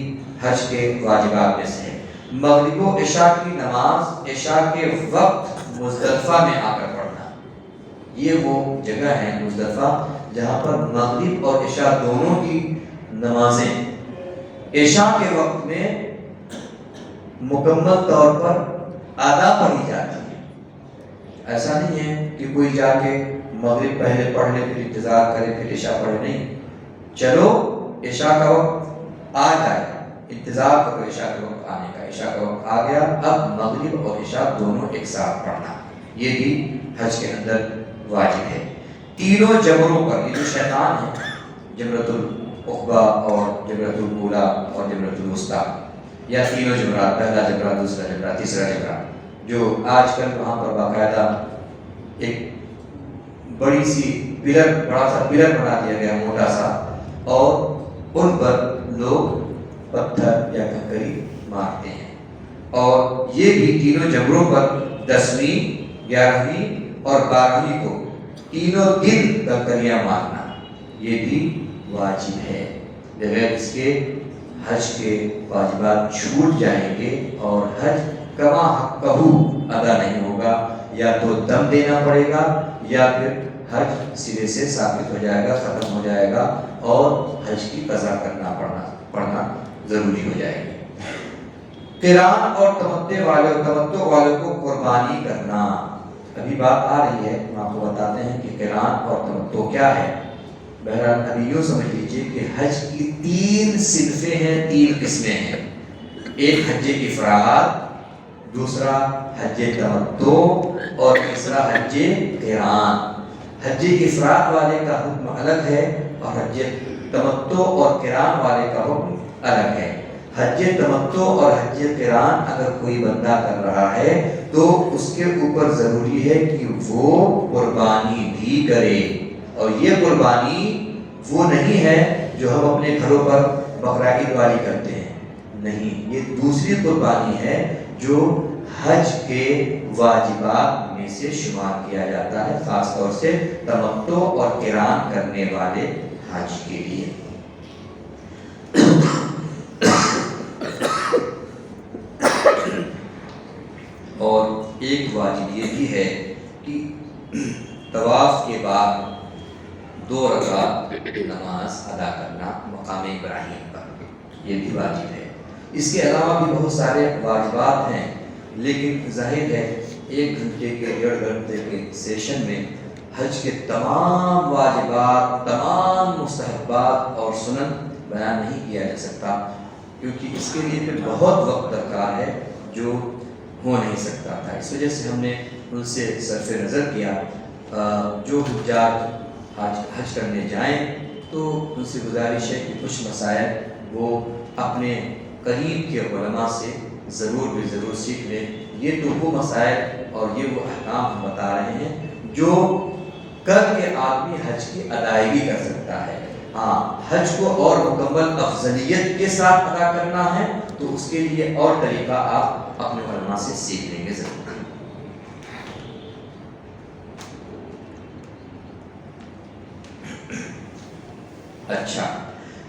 حج کے واجبات میں سے ہے۔ مغرب و عشاء کی نماز عشاء کے وقت مزدلفہ میں آ کر پڑھنا، یہ وہ جگہ ہے مزدلفہ جہاں پر مغرب اور عشاء دونوں کی نمازیں عشاء کے وقت میں مکمل طور پر ادا پڑھی جاتی ہے۔ ایسا نہیں ہے کہ کوئی جا کے مغرب پہلے پڑھ لے پھر انتظار کرے پھر عشاء پڑھے، نہیں، چلو عشاء کا وقت آ جائے، انتظار کرو عشاء کے وقت آنے کا، عشاء کا وقت آ گیا، اب مغرب اور عشاء دونوں ایک ساتھ پڑھنا، یہ بھی حج کے اندر واجب ہے۔ تینوں جمروں پر، یہ جو شیطان ہے، جمرۃ العقبہ اور جمرۃ الاولیٰ اور جمرۃ الوسطیٰ، یا تینوں جمرات، پہلا جمرہ، دوسرا جمرہ، تیسرا جمرہ، جو آج کل وہاں پر باقاعدہ ایک بڑی سی بڑا سا پلر بنا دیا گیا موٹا سا، اور ان پر لوگ پتھر یا کنکری مارتے ہیں، اور یہ بھی تینوں جمروں پر 10ویں، 11ویں اور 12ویں کو تینوں دن کنکریاں مارنا یہ بھی واجب ہے۔ بغیر اس کے حج کے واجبات چھوٹ جائیں گے اور حج کما حقہ ادا نہیں ہوگا، یا تو دم دینا پڑے گا یا پھر حج سرے سے ثابت ہو جائے گا، ختم ہو جائے گا، اور حج کی قضا کرنا پڑنا ضروری ہو جائے گی۔ قران اور تمتع والوں کو قربانی کرنا، ابھی بات آ رہی ہے، ہم آپ کو بتاتے ہیں کہ قران اور تمتع کیا ہے۔ بہرحال ابھی یوں سمجھ لیجیے کہ حج کی 3 صنفیں ہیں، 3 قسمیں ہیں، ایک حج افراد، دوسرا حج تمتع اور تیسرا حج قران۔ حج افراد والے کا حکم الگ ہے اور حج تمتع اور قران والے کا حکم الگ ہے۔ حج تمتع اور حج قران اگر کوئی بندہ کر رہا ہے تو اس کے اوپر ضروری ہے کہ وہ قربانی بھی کرے، اور یہ قربانی وہ نہیں ہے جو ہم اپنے گھروں پر بقرعید والی کرتے ہیں، نہیں، یہ دوسری قربانی ہے جو حج کے واجبات میں سے شمار کیا جاتا ہے، خاص طور سے تمتع اور قران کرنے والے حج کے لیے۔ اور ایک واجب یہ بھی ہے کہ طواف کے بعد 2 رکعت نماز ادا کرنا مقام ابراہیم پر، یہ بھی واجب ہے۔ اس کے علاوہ بھی بہت سارے واجبات ہیں، لیکن ظاہر ہے 1 گھنٹے کے 1.5 گھنٹے کے سیشن میں حج کے تمام واجبات، تمام مستحبات اور سنن بیان نہیں کیا جا سکتا، کیونکہ اس کے لیے پھر بہت وقت درکار ہے جو ہو نہیں سکتا تھا۔ اس وجہ سے ہم نے ان سے صرف نظر کیا، جو حجاج حج کرنے جائیں تو ان سے گزارش ہے کہ کچھ مسائل وہ اپنے قریب کے علماء سے ضرور سیکھ لیں۔ یہ تو وہ مسائل اور یہ وہ احکام ہم بتا رہے ہیں جو کر کے آدمی حج کی ادائیگی کر سکتا ہے۔ ہاں، حج کو اور مکمل افضلیت کے ساتھ ادا کرنا ہے تو اس کے لیے اور طریقہ آپ اپنے علماء سے سیکھ لیں گے ضرور۔ اچھا،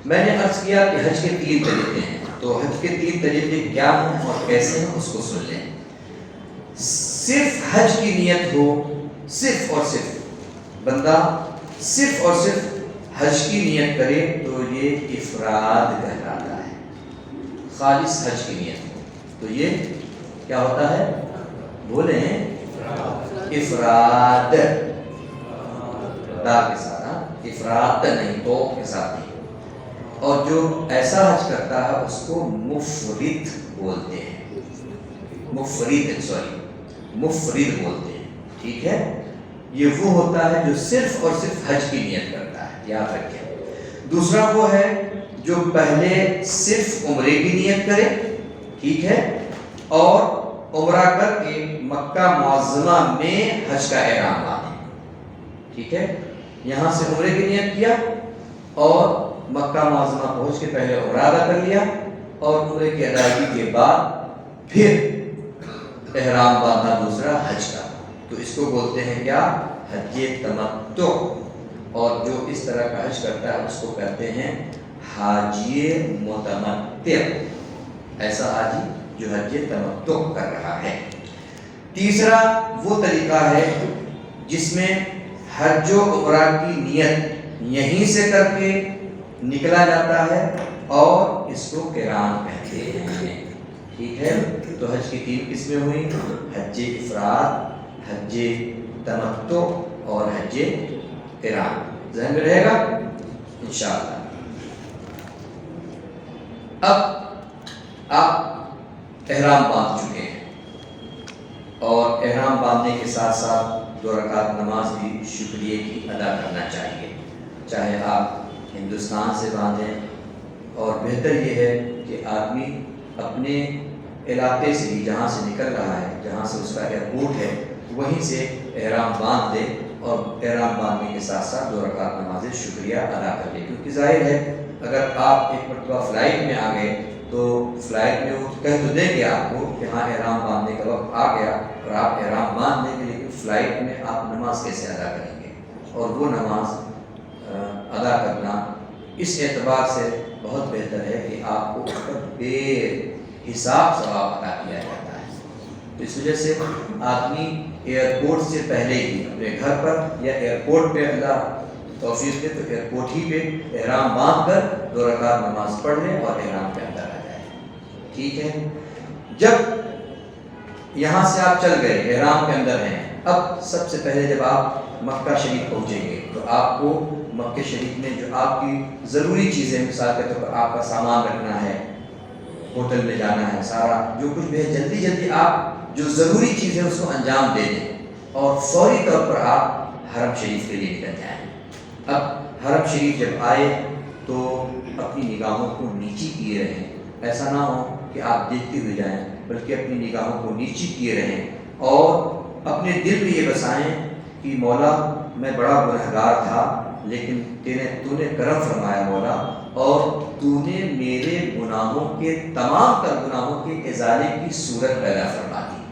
میں نے عرض کیا کہ حج کے 3 طریقے ہیں، تو حج کے 3 طریقے کیا ہیں اور کیسے ہیں اس کو سن لیں۔ صرف حج کی نیت ہو، صرف اور صرف بندہ صرف اور صرف حج کی نیت کرے تو یہ افراد کہلاتا ہے۔ خالص حج کی نیت ہو تو یہ کیا ہوتا ہے؟ بولیں، افراد، دا کے ساتھ، افراد نہیں، تو کے ساتھ نہیں۔ اور جو ایسا حج کرتا ہے اس کو مفرد بولتے ہیں، مفرد بولتے ہیں، ٹھیک ہے؟ یہ وہ ہوتا ہے جو صرف اور صرف حج کی نیت کرتا ہے، یاد رکھیں۔ دوسرا وہ ہے جو پہلے صرف عمرے کی نیت کرے، ٹھیک ہے، اور عمرہ کر کے مکہ معظمہ میں حج کا احرام باندھے، ٹھیک ہے، یہاں سے عمرے کی نیت کیا اور مکہ معظمہ پہنچ کے پہلے عمرہ ادا کر لیا، اور عمرے کی ادائیگی کے بعد پھر احرام باندھنا دوسرا حج کا، تو اس کو بولتے ہیں کیا؟ حج تمتع۔ اور جو اس طرح کا حج کرتا ہے اس کو کہتے ہیں حاجی متمتع، ایسا حاجی جو حج تمتع کر رہا ہے۔ تیسرا وہ طریقہ ہے جس میں حج و عمرہ کی نیت یہیں سے کر کے نکلا جاتا ہے اور اس کو قران کہتے ہیں، ٹھیک ہے؟ تو حج کی 3 قسمیں ہوئی، حج افراد، حج تمتع اور حج قران۔ ذہن میں رہے گا انشاءاللہ۔ اب آپ احرام باندھ چکے ہیں اور احرام باندھنے کے ساتھ ساتھ 2 رکعت نماز بھی شکریہ کی ادا کرنا چاہیے، چاہے آپ ہندوستان سے باندھیں، اور بہتر یہ ہے کہ آدمی اپنے علاقے سے ہی، جہاں سے نکل رہا ہے، جہاں سے اس کا ایئرپورٹ ہے، وہیں سے احرام باندھ دے اور احرام باندھنے کے ساتھ ساتھ 2 رکعت نماز شکریہ ادا کر لے۔ کیونکہ ظاہر ہے اگر آپ ایک مرتبہ فلائٹ میں آ گئے تو فلائٹ میں وہ کہہ تو دیں گے آپ کو کہ ہاں احرام باندھنے کا وقت آ گیا اور آپ احرام باندھ لیں گے، لیکن فلائٹ میں آپ نماز کیسے ادا کریں گے؟ اور وہ نماز ادا کرنا اس اعتبار سے بہت بہتر ہے کہ آپ کو اس پر بے حساب ثواب ادا کیا جاتا ہے۔ تو اس وجہ سے آدمی ایئرپورٹ سے پہلے ہی اپنے گھر پر یا ایئرپورٹ پہ، اللہ توفیق دے تو ایئرپورٹ ہی پہ احرام باندھ کر 2 رکعت نماز پڑھ لیں اور احرام کے اندر آ جائے، ٹھیک ہے؟ جب یہاں سے آپ چل گئے، احرام کے اندر ہیں، اب سب سے پہلے جب آپ مکہ شریف پہنچیں گے تو آپ کو مکہ شریف میں جو آپ کی ضروری چیزیں، مثال کے طور پر آپ کا سامان رکھنا ہے، ہوٹل میں جانا ہے، سارا جو کچھ بھی ہے جلدی جلدی آپ جو ضروری چیزیں اس کو انجام دے دیں اور فوری طور پر آپ حرم شریف کے لیے نکل جائیں۔ اب حرم شریف جب آئے تو اپنی نگاہوں کو نیچی کیے رہیں، ایسا نہ ہو کہ آپ دیکھتے ہوئے جائیں، بلکہ اپنی نگاہوں کو نیچی کیے رہیں اور اپنے دل میں یہ بسائیں کہ مولا میں بڑا گنہگار تھا، لیکن تو نے کرم فرمایا مولا، اور تو نے میرے گناہوں کے، تمام تر گناہوں کے ازالے کی صورت پیدا فرما دی،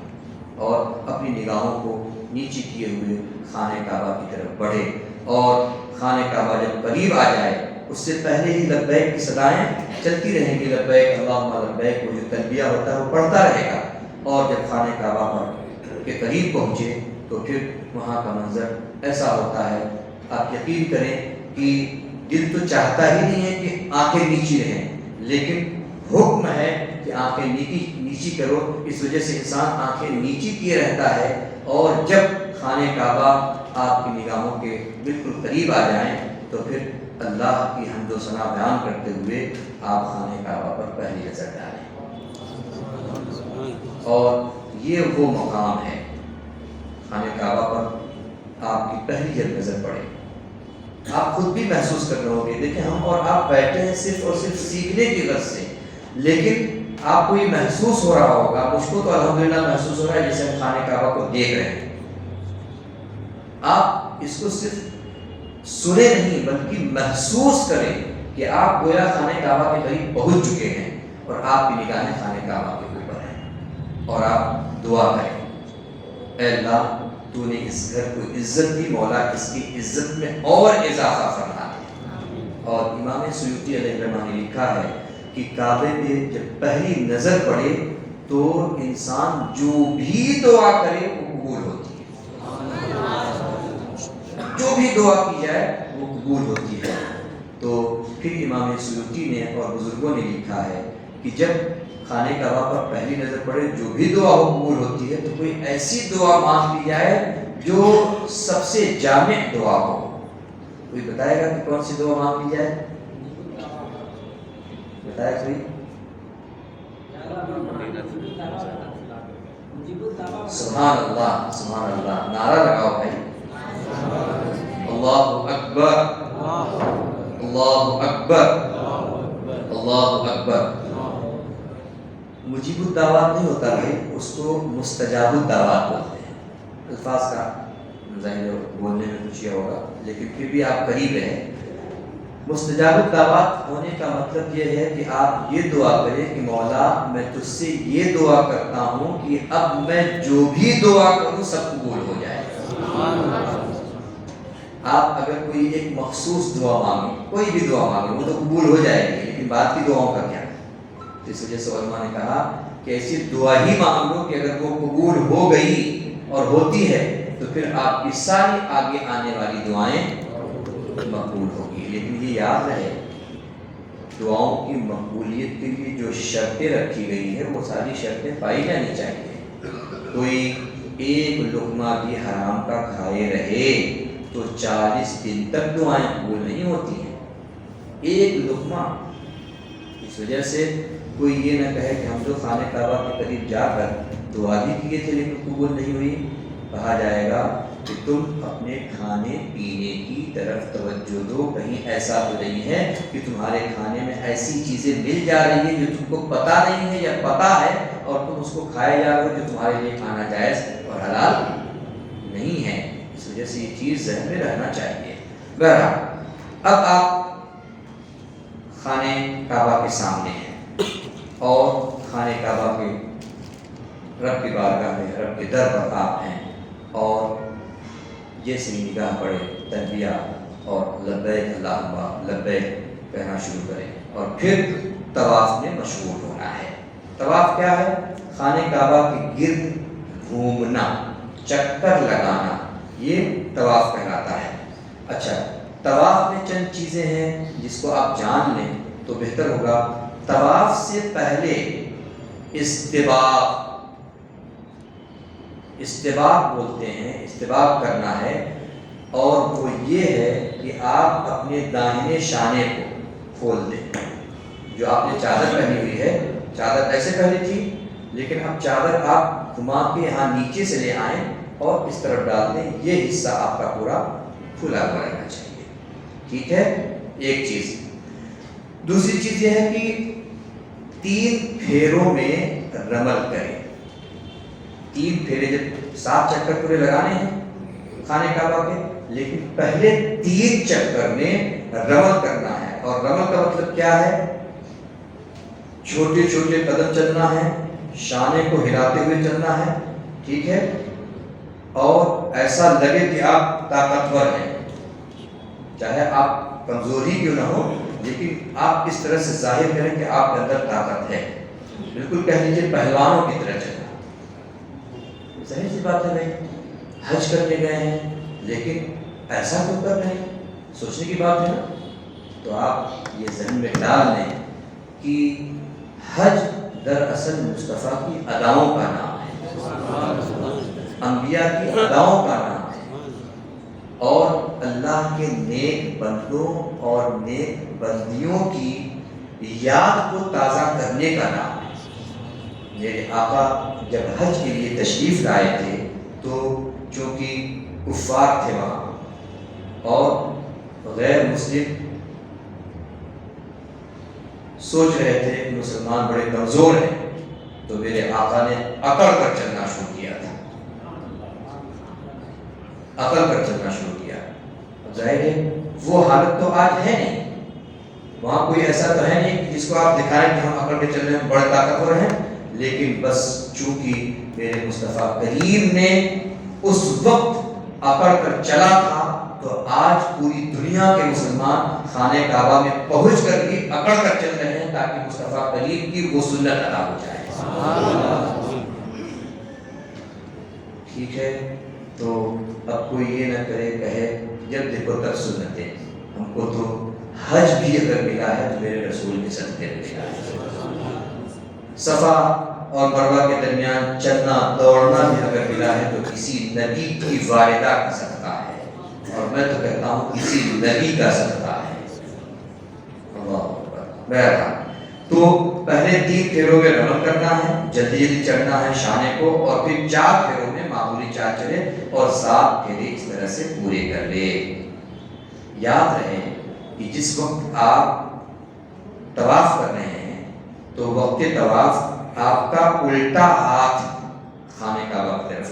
اور اپنی نگاہوں کو نیچی کیے ہوئے خانہ کعبہ کی طرف بڑھے، اور خانہ کعبہ جب قریب آ جائے اس سے پہلے ہی لبیک کی صدائیں چلتی رہیں گی، لبیک اللہم لبیک، وہ جو تلبیہ ہوتا ہے وہ پڑھتا رہے گا، اور جب خانہ کعبہ پر کے قریب پہنچے تو پھر وہاں کا منظر ایسا ہوتا ہے، آپ یقین کریں کہ دل تو چاہتا ہی نہیں ہے کہ آنکھیں نیچی رہیں، لیکن حکم ہے کہ آنکھیں نیچی کرو، اس وجہ سے انسان آنکھیں نیچی کیے رہتا ہے، اور جب خانہ کعبہ آپ کی نگاہوں کے بالکل قریب آ جائیں تو پھر اللہ کی حمد و ثنا بیان کرتے ہوئے آپ خانہ کعبہ پر پہلی نظر ڈالیں، اور یہ وہ مقام ہے خانہ کعبہ پر آپ کی پہلی جب نظر پڑے، آپ خود بھی محسوس کر رہے ہوں گے۔ دیکھیں ہم اور آپ بیٹھے ہیں صرف اور صرف سیکھنے کی غرض سے، لیکن آپ کو یہ محسوس ہو رہا ہوگا، مجھ کو تو الحمدللہ محسوس ہو رہا ہے جیسے ہم خانہ کعبہ کو دیکھ رہے ہیں۔ آپ اس کو صرف سنے نہیں بلکہ محسوس کریں کہ آپ گویا خانہ کعبہ کے قریب پہنچ چکے ہیں اور آپ کی نگاہیں خانہ کعبہ کے اوپر ہیں، اور آپ دعا کریں، اے اللہ تو نے اس گھر کو عزت دی، مولا اس کی عزت میں اور اضافہ فرما دے۔ اور امام سیوطی علیہ الرحمہ نے لکھا ہے کہ کعبے پہ جب پہلی نظر پڑے تو انسان جو بھی دعا کرے وہ قبول ہوتی ہے، جو بھی دعا کی جائے وہ قبول ہوتی ہے۔ تو پھر امام سیوطی نے اور بزرگوں نے لکھا ہے کہ جب خانہ کعبہ پر پہلی نظر پڑے جو بھی دعا ہو قبول ہوتی ہے، تو کوئی ایسی دعا مانگ لی جائے جو سب سے جامع دعا ہو۔ کوئی بتائے گا کہ کون سی دعا مانگ لی جائے؟ بتائے کوئی؟ سبحان اللہ، سبحان اللہ، نعرہ لگاؤ بھائی، اللہ اکبر، اللہ اکبر، اللہ اکبر۔ مجیب الدعوات نہیں ہوتا بھائی، اس کو مستجاب الدعوات بولتے ہیں۔ الفاظ کا ظاہر بولنے میں کچھ یہ ہوگا، لیکن پھر بھی آپ قریب رہیں۔ مستجاب الدعوات ہونے کا مطلب یہ ہے کہ آپ یہ دعا کریں کہ مولا میں تجھ سے یہ دعا کرتا ہوں کہ اب میں جو بھی دعا کروں سب قبول ہو جائے۔ آپ اگر کوئی ایک مخصوص دعا مانگیں، کوئی بھی دعا مانگیں، وہ تو قبول ہو جائے گی، لیکن بعد کی دعاؤں کا کیا؟ اس وجہ سے علماء نے کہا کہ ایسی دعا ہی مانگ لو کہ اگر وہ قبول ہو گئی اور ہوتی ہے تو پھر آپ کی ساری آگے آنے والی دعائیں مقبول ہوگی۔ لیکن یہ یاد رہے، دعاؤں کی مقبولیت کے لیے جو شرطیں رکھی گئی ہے وہ ساری شرطیں پائی جانی چاہیے۔ کوئی ایک لقمہ بھی حرام کا کھائے رہے تو 40 دن تک دعائیں قبول نہیں ہوتی ہیں، ایک لقمہ۔ اس وجہ سے کوئی یہ نہ کہے کہ ہم تو خانہ کعبہ کے قریب جا کر دعا بھی کیے تھے لیکن قبول نہیں ہوئی۔ کہا جائے گا کہ تم اپنے کھانے پینے کی طرف توجہ دو، کہیں ایسا تو نہیں ہے کہ تمہارے کھانے میں ایسی چیزیں مل جا رہی ہیں جو تم کو پتہ نہیں ہے یا پتہ ہے اور تم اس کو کھائے جا رہے ہو جو تمہارے لیے کھانا جائز اور حلال نہیں ہے۔ اس وجہ سے یہ چیز ذہن میں رہنا چاہیے۔ بہرحال اب آپ خانہ کعبہ کے سامنے ہیں اور خانہ کعبہ کے رب کی بارگاہ میں، رب کے در پر آپ ہیں، اور جیسے ہی نگاہ پڑے تلبیہ اور لبیک اللہم لبیک کہنا شروع کریں اور پھر طواف میں مشغول ہونا ہے۔ طواف کیا ہے؟ خانہ کعبہ کے گرد گھومنا، چکر لگانا، یہ طواف کہلاتا ہے۔ اچھا، طواف میں چند چیزیں ہیں جس کو آپ جان لیں تو بہتر ہوگا۔ طواف سے پہلے استباق بولتے ہیں، استباق کرنا ہے، اور وہ یہ ہے کہ آپ اپنے داہنے شانے کو کھول دیں۔ جو آپ نے چادر پہنی ہوئی ہے، چادر ایسے پہنی تھی لیکن اب چادر آپ گھما کے یہاں نیچے سے لے آئیں اور اس طرف ڈال دیں، یہ حصہ آپ کا پورا کھلا ہوا رہنا چاہیے۔ ٹھیک ہے، ایک چیز۔ دوسری چیز یہ ہے کہ 3 پھیروں میں رمل کریں۔ 3 پھیرے، جب 7 چکر پورے لگانے ہیں خانہ کعبہ کے، لیکن پہلے 3 چکر میں رمل کرنا ہے۔ اور رمل کا مطلب کیا ہے؟ چھوٹے چھوٹے قدم چلنا ہے، شانے کو ہلاتے ہوئے چلنا ہے، ٹھیک ہے، اور ایسا لگے کہ آپ طاقتور ہیں، چاہے آپ کمزور ہی کیوں نہ ہو، لیکن آپ اس طرح سے ظاہر کریں کہ آپ کے اندر طاقت ہے، بالکل کہہ لیجیے پہلوانوں کی طرح چلنا۔ ظاہر سی بات ہے بھائی، حج کرنے گئے ہیں لیکن ایسا کیوں کر رہے ہیں، سوچنے کی بات ہے نا۔ تو آپ یہ ذہن میں ڈال لیں کہ حج دراصل مصطفیٰ کی اداؤں کا نام ہے، انبیاء کی اداؤں کا نام ہے، اور اللہ کے نیک بندوں اور نیک بندیوں کی یاد کو تازہ کرنے کا نام ہے۔ میرے آقا جب حج کے لیے تشریف لائے تھے تو چونکہ کفار تھے وہاں اور غیر مسلم سوچ رہے تھے کہ مسلمان بڑے کمزور ہیں، تو میرے آقا نے اکڑ کر چلنا شروع کیا تھا، اکڑ کر چلنا شروع کیا۔ اب ظاہر ہے وہ حالت تو آج ہے نہیں، وہاں کوئی ایسا تو ہے نہیں کہ جس کو آپ دکھائیں کہ ہم اکڑ کے چلنے میں بڑے طاقتور ہیں، لیکن بس چونکہ میرے مصطفیٰ کریم نے اس وقت اکڑ کر چلا تھا تو آج پوری دنیا کے مسلمان خانہ کعبہ میں پہنچ کر بھی اکڑ کر چل رہے ہیں تاکہ مصطفیٰ کریم کی وہ سنت ادا ہو جائے۔ ٹھیک ہے، تو اب کوئی یہ نہ کرے کہے جب دیکھو تب سنتیں، ہم کو تو حج بھی اگر ملا ہے تو میرے رسول کے صدقے میں ملا ہے، صفا اور مروہ کے درمیان چلنا دوڑنا بھی اگر ملا ہے تو کسی نبی کی والدہ کا صدقہ ہے، اور میں تو کہتا ہوں کسی نبی کا صدقہ ہے۔ اللہ اکبر۔ بہرحال تو پہلے 3 پھیروں میں رمل کرنا ہے، جلدی جلدی چڑھنا ہے شانے کو، اور پھر 4 پھیروں میں معمولی 4 چلے اور 7 پھیرے اس طرح سے پورے کر لے۔ یاد رہے کہ جس وقت آپ طواف کر رہے ہیں تو وقت طواف آپ کا الٹا ہاتھ خانہ کعبہ کی طرف،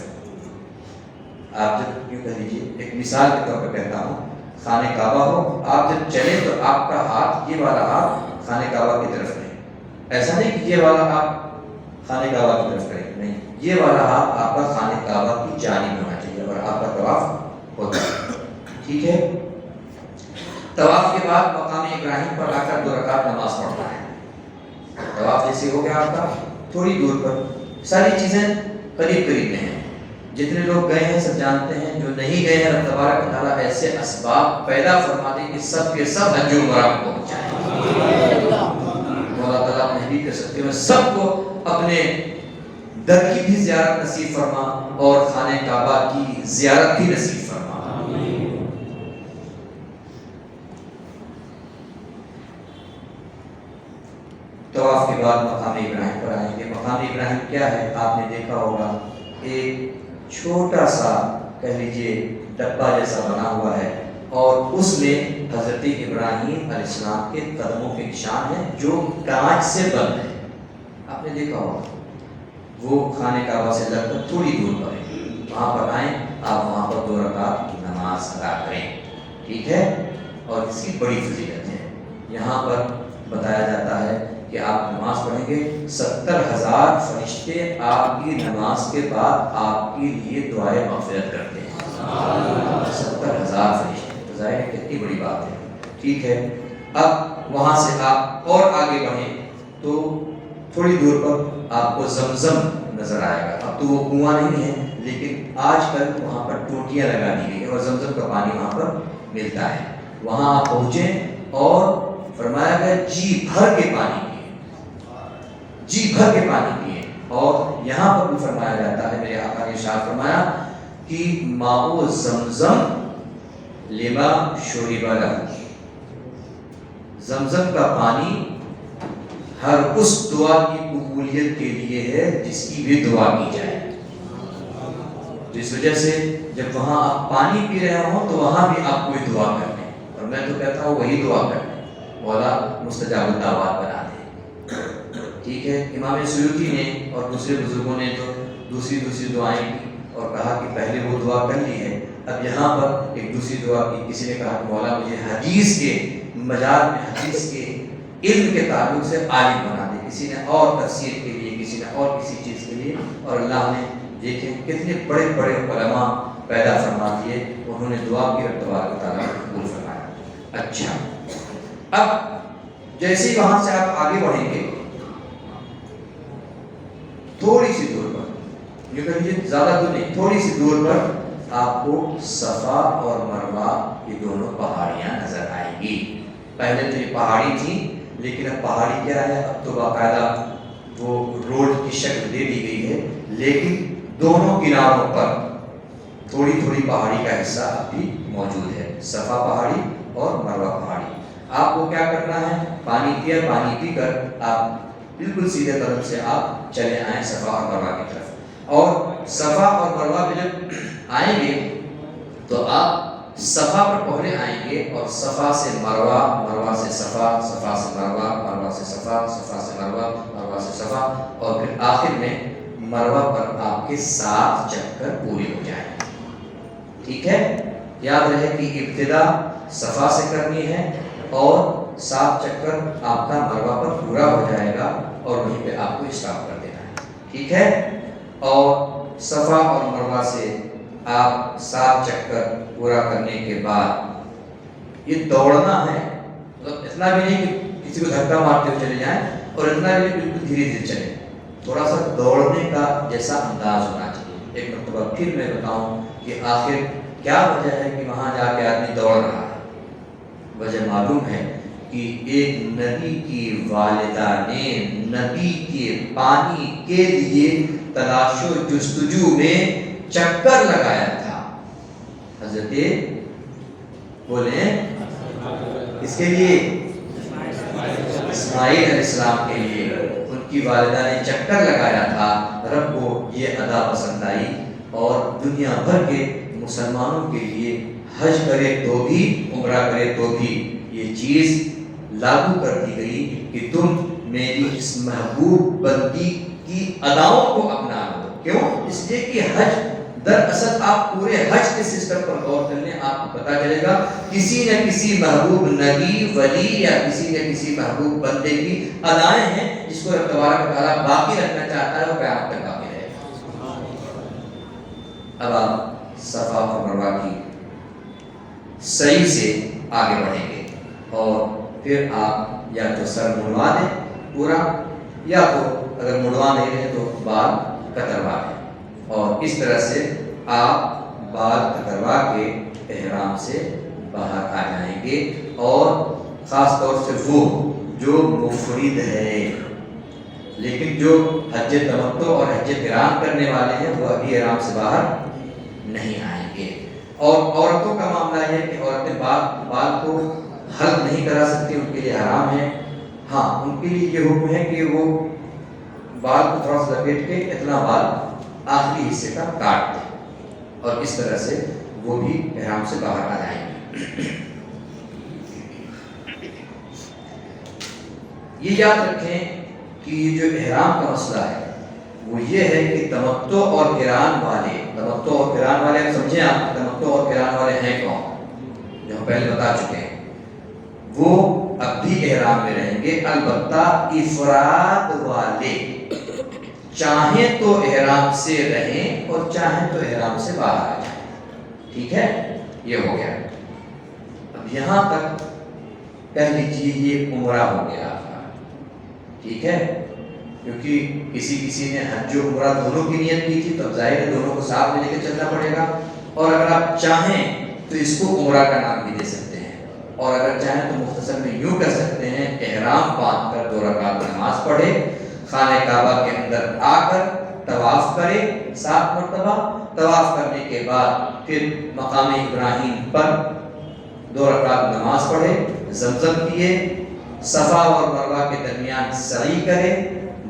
آپ جب کیوں کہہ لیجیے، ایک مثال کے طور پر کہتا ہوں، خانہ کعبہ ہو، آپ جب چلیں تو آپ کا ہاتھ، یہ والا ہاتھ خانہ کعبہ کی طرف رہے. ایسا نہیں کہ یہ والا ہاتھ خانہ کعبہ کی طرف رہے، نہیں، یہ والا ہاتھ آپ کا خانہ کعبہ کی جانب ہونا چاہیے اور آپ کا طواف ہوتا ہے. ٹھیک ہے. طواف کے بعد مقام ابراہیم پر آ کر 2 رکعت نماز پڑھنا ہے. طواف جیسے ہو گیا آپ کا، تھوڑی دور پر ساری چیزیں قریب قریب میں ہیں. جتنے لوگ گئے ہیں سب جانتے ہیں، جو نہیں گئے ہیں اللہ تبارک و تعالیٰ ایسے اسباب پیدا فرما دیں کہ سب کے سب حج و عمرہ کو پہنچائیں. اللہ تعالیٰ اپنے حبیب کے صدقے میں سب کو اپنے در کی بھی زیارت نصیب فرما اور خانہ کعبہ کی زیارت بھی نصیب فرما. طواف کے بعد مقام ابراہیم پر آئیں گے. مقام ابراہیم کیا ہے؟ آپ نے دیکھا ہوگا ایک چھوٹا سا کہہ لیجیے ڈبہ جیسا بنا ہوا ہے اور اس میں حضرت ابراہیم علیہ السلام کے قدموں کے نشان ہیں جو کانچ سے بند ہے. آپ نے دیکھا ہوگا. وہ خانہ کعبہ سے لگ کر تھوڑی دور پر ہے. وہاں پر آئیں، آپ وہاں پر 2 رکعت نماز ادا کریں. ٹھیک ہے. اور اس کی بڑی فضیلت ہے. یہاں پر بتایا جاتا ہے کہ آپ نماز پڑھیں گے 70,000 فرشتے آپ کی نماز کے بعد آپ کے لیے دعائیں مغفرت کرتے ہیں. 70,000 فرشتے، تو ظاہر ہے کتنی بڑی بات ہے. ٹھیک ہے. اب وہاں سے آپ اور آگے بڑھیں تو تھوڑی دور پر آپ کو زمزم نظر آئے گا. اب تو وہ کنواں نہیں ہے لیکن آج کل وہاں پر ٹوٹیاں لگا دی گئی ہیں اور زمزم کا پانی وہاں پر ملتا ہے. وہاں آپ پہنچیں اور فرمایا گیا جی بھر کے پانی پیے، جی بھر کے پانی پیے. اور یہاں پر بھی فرمایا جاتا ہے، میرے آقا نے ارشاد فرمایا کہ ماء زمزم لما شرب لہ، زمزم کا پانی ہر اس دعا کی قبولیت کے لیے ہے جس کی بھی دعا کی جائے. جس وجہ سے جب وہاں آپ پانی پی رہے ہوں تو وہاں بھی آپ کوئی دعا کر لیں. اور میں تو کہتا ہوں وہی دعا کر لیں، مولا مستجاب الدعوات بنا دے. ٹھیک ہے. امام سیوطی نے اور دوسرے بزرگوں نے تو دوسری دعائیں کی اور کہا کہ پہلے وہ دعا کر لی ہے، اب یہاں پر ایک دوسری دعا کی. کسی نے کہا کہ مولا مجھے حدیث کے مجال میں حدیث کے علم کے تعلق سے عالم بنا دے. کسی نے اور تفسیر کے لیے، کسی نے اور کسی چیز کے لیے. اور اللہ نے دیکھیں کتنے بڑے بڑے علماء پیدا فرما دیے. انہوں نے دعا کی اور تبارک و تعالیٰ نے قبول فرمایا. اچھا، اب جیسے ہی وہاں سے آپ آگے بڑھیں گے تھوڑی سی دور پر، یہ کہیے زیادہ دور نہیں، تھوڑی سی دور پر آپ کو صفا اور مروہ یہ دونوں پہاڑیاں نظر آئیں گی. پہلے تو یہ پہاڑی تھی لیکن اب پہاڑی کیا ہے، اب تو باقاعدہ وہ روڈ کی شکل دے دی گئی ہے. لیکن دونوں کناروں پر تھوڑی تھوڑی پہاڑی کا حصہ اب بھی موجود ہے، صفا پہاڑی اور مروہ پہاڑی. آپ کو کیا کرنا ہے، پانی پی کر آپ بالکل سیدھے طرف سے آپ چلے آئیں صفا اور مروہ کی طرف. اور صفا اور مروہ پہ جب آئیں گے تو آپ صفا پر پہلے آئیں گے اور صفا سے مروہ، مروہ سے صفا، صفا سے مروہ، مروہ سے صفا، صفا سے مروہ، مروہ سے صفا، اور پھر آخر میں مروہ پر آپ کے 7 چکر پورے ہو جائیں. ٹھیک ہے. یاد رہے کہ ابتدا صفا سے کرنی ہے اور 7 چکر آپ کا مروہ پر پورا ہو جائے گا اور وہیں پہ آپ کو اسٹاپ کر دینا ہے. ٹھیک ہے. اور صفا اور مروہ سے آپ 7 چکر پورا کرنے کے بعد یہ دوڑنا ہے، مطلب اتنا بھی نہیں کہ کسی کو دھکا مارتے ہوئے چلے جائیں اور اتنا بھی بالکل دھیرے دھیرے چلیں. تھوڑا سا دوڑنے کا جیسا انداز ہونا چاہیے. ایک مرتبہ پھر میں بتاؤں کہ آخر کیا وجہ ہے کہ وہاں جا کے آدمی دوڑ رہا ہے. وجہ معلوم ہے کہ ایک نبی کی والدہ نے نبی کے پانی کے لیے تلاش و جستجو میں چکر لگایا تھا. حضرت بولیں اس کے لیے اسماعیل علیہ السلام کے لیے ان کی والدہ نے چکر لگایا تھا. رب کو یہ ادا پسند آئی اور دنیا بھر کے مسلمانوں کے لیے حج کرے تو بھی، عمرہ کرے تو بھی یہ چیز لاگو کر دی گئی کہ تم میری اس محبوب بندی کی اداؤں کو اپنا لو. کیوں؟ اس لیے کہ حج دراصل آپ پورے حج کے سسٹم پر غور کر لیں، آپ کو پتا چلے گا کسی نہ کسی محبوب نبی ولی یا کسی نہ کسی محبوب بندے کی ادائیں ہیں جس کو رب تبارک و تعالیٰ باقی رکھنا چاہتا ہے، وہ قیامت تک باقی رہے گا۔ اب آپ صفا اور مروہ کی صحیح سے آگے بڑھیں گے اور پھر آپ یا تو سر مڑوا دیں پورا، یا تو اگر مڑوا نہیں رہے تو بال کتروا دیں، اور اس طرح سے آپ بال کتروا کے احرام سے باہر آ جائیں گے۔ اور خاص طور سے وہ جو مفرد ہے، لیکن جو حج تمتع اور حج قران کرنے والے ہیں وہ ابھی احرام سے باہر نہیں آئیں گے۔ اور عورتوں کا معاملہ ہے کہ عورتیں بال کو حلق نہیں کرا سکتی، ان کے لیے حرام ہے۔ ہاں، ان کے لیے یہ حکم ہے کہ وہ بال کو تھوڑا سا لپیٹ کے اتنا بال آخری حصے کا کاٹ دیں، اور اس طرح سے وہ بھی احرام سے باہر آ جائیں گے۔ یہ یاد رکھیں کہ یہ جو احرام کا مسئلہ ہے وہ یہ ہے کہ تمتع اور قران والے آپ سمجھیں، آپ تمتع اور قران والے ہیں کون، جو ہم پہلے بتا چکے ہیں، وہ اب بھی احرام میں رہیں گے، البتہ افراد والے چاہیں تو احرام سے رہیں اور چاہیں تو احرام سے باہر آ جائیں۔ ٹھیک ہے، یہ ہو گیا۔ اب یہاں تک پہلی چیز یہ عمرہ ہو گیا آپ کا، ٹھیک ہے، کیونکہ کسی نے حج و عمرہ دونوں کی نیت کی تھی، تو اب ظاہر ہے دونوں کو ساتھ میں لے کے چلنا پڑے گا، اور اگر آپ چاہیں تو اس کو عمرہ کا نام بھی دے سکتے ہیں، اور اگر چاہیں تو مختصر میں یوں کر سکتے ہیں، احرام باندھ کر 2 رکعت نماز پڑھے، خانہ کعبہ کے اندر آ کر طواف کرے 7 مرتبہ، طواف کرنے کے بعد پھر مقام ابراہیم پر 2 رکعت نماز پڑھے، زمزم پیے، صفا اور مروہ کے درمیان سعی کرے،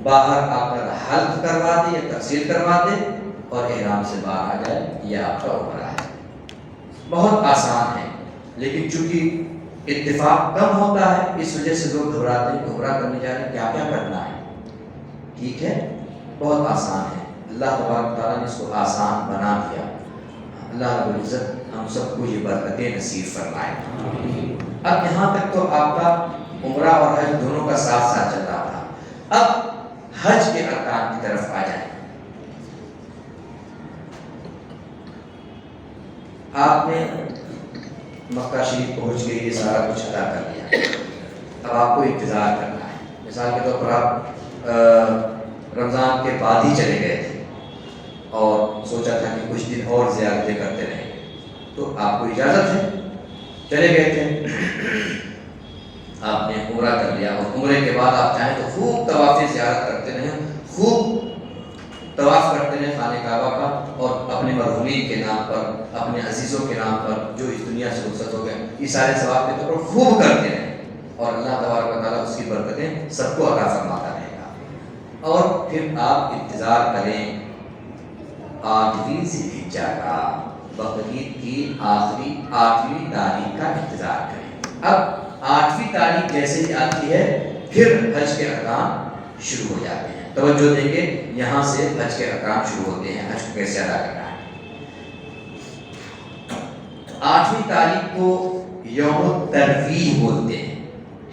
باہر آ کر حلق کروا دے یا تقصیر کروا دے اور احرام سے باہر آ جائے۔ یہ آپ کا عمرہ ہے، بہت آسان ہے، لیکن چونکہ اتفاق کم ہوتا ہے اس وجہ سے لوگ گھبراتے ہیں، عمرہ کرنے جا رہے ہیں، کیا کیا کرنا ہے۔ ٹھیک ہے، بہت آسان ہے، اللہ تبارک تعالیٰ نے اس کو آسان بنا دیا۔ اللہ رب العزت ہم سب کو یہ برکتیں نصیب فرمائے۔ اب یہاں تک تو آپ کا عمرہ اور حج دونوں کا ساتھ ساتھ چل رہا تھا، اب حج کے ارکان کی طرف آ جائیں۔ آپ نے مکہ شریف پہنچ کے یہ سارا کچھ ادا کر لیا، اب آپ کو انتظار کرنا ہے۔ مثال کے طور پر آپ رمضان کے بعد ہی چلے گئے تھے اور سوچا تھا کہ کچھ دن اور زیارتیں کرتے رہیں گے، تو آپ کو اجازت ہے، چلے گئے تھے، آپ نے عمرہ کر لیا، اور عمرے کے بعد آپ چاہیں تو خوب طواف زیارت کرتے رہیں، خوب طواف کرتے رہیں خانہ کعبہ کا، اور اپنے مرحومین کے نام پر، اپنے عزیزوں کے نام پر جو اس دنیا سے رخصت ہو گئے، یہ سارے ثواب کے طور پر خوب کرتے رہیں، اور اللہ تبارک و تعالیٰ اس کی برکتیں سب کو عطا فرماتا رہے گا۔ اور پھر آپ انتظار کریں 8ویں ذی الحجہ کا، بقرعید کی آخری 8ویں تاریخ کا انتظار کریں۔ اب 8ویں تاریخ جیسے ہی آتی ہے پھر حج کے ارکان شروع ہو جاتے ہیں۔ توجہ دیں گے، یہاں سے حج کے ارکان شروع ہوتے ہیں، حج کو کیسے ادا کرنا ہے۔ 8ویں تاریخ کو یوم الترویہ بولتے ہیں،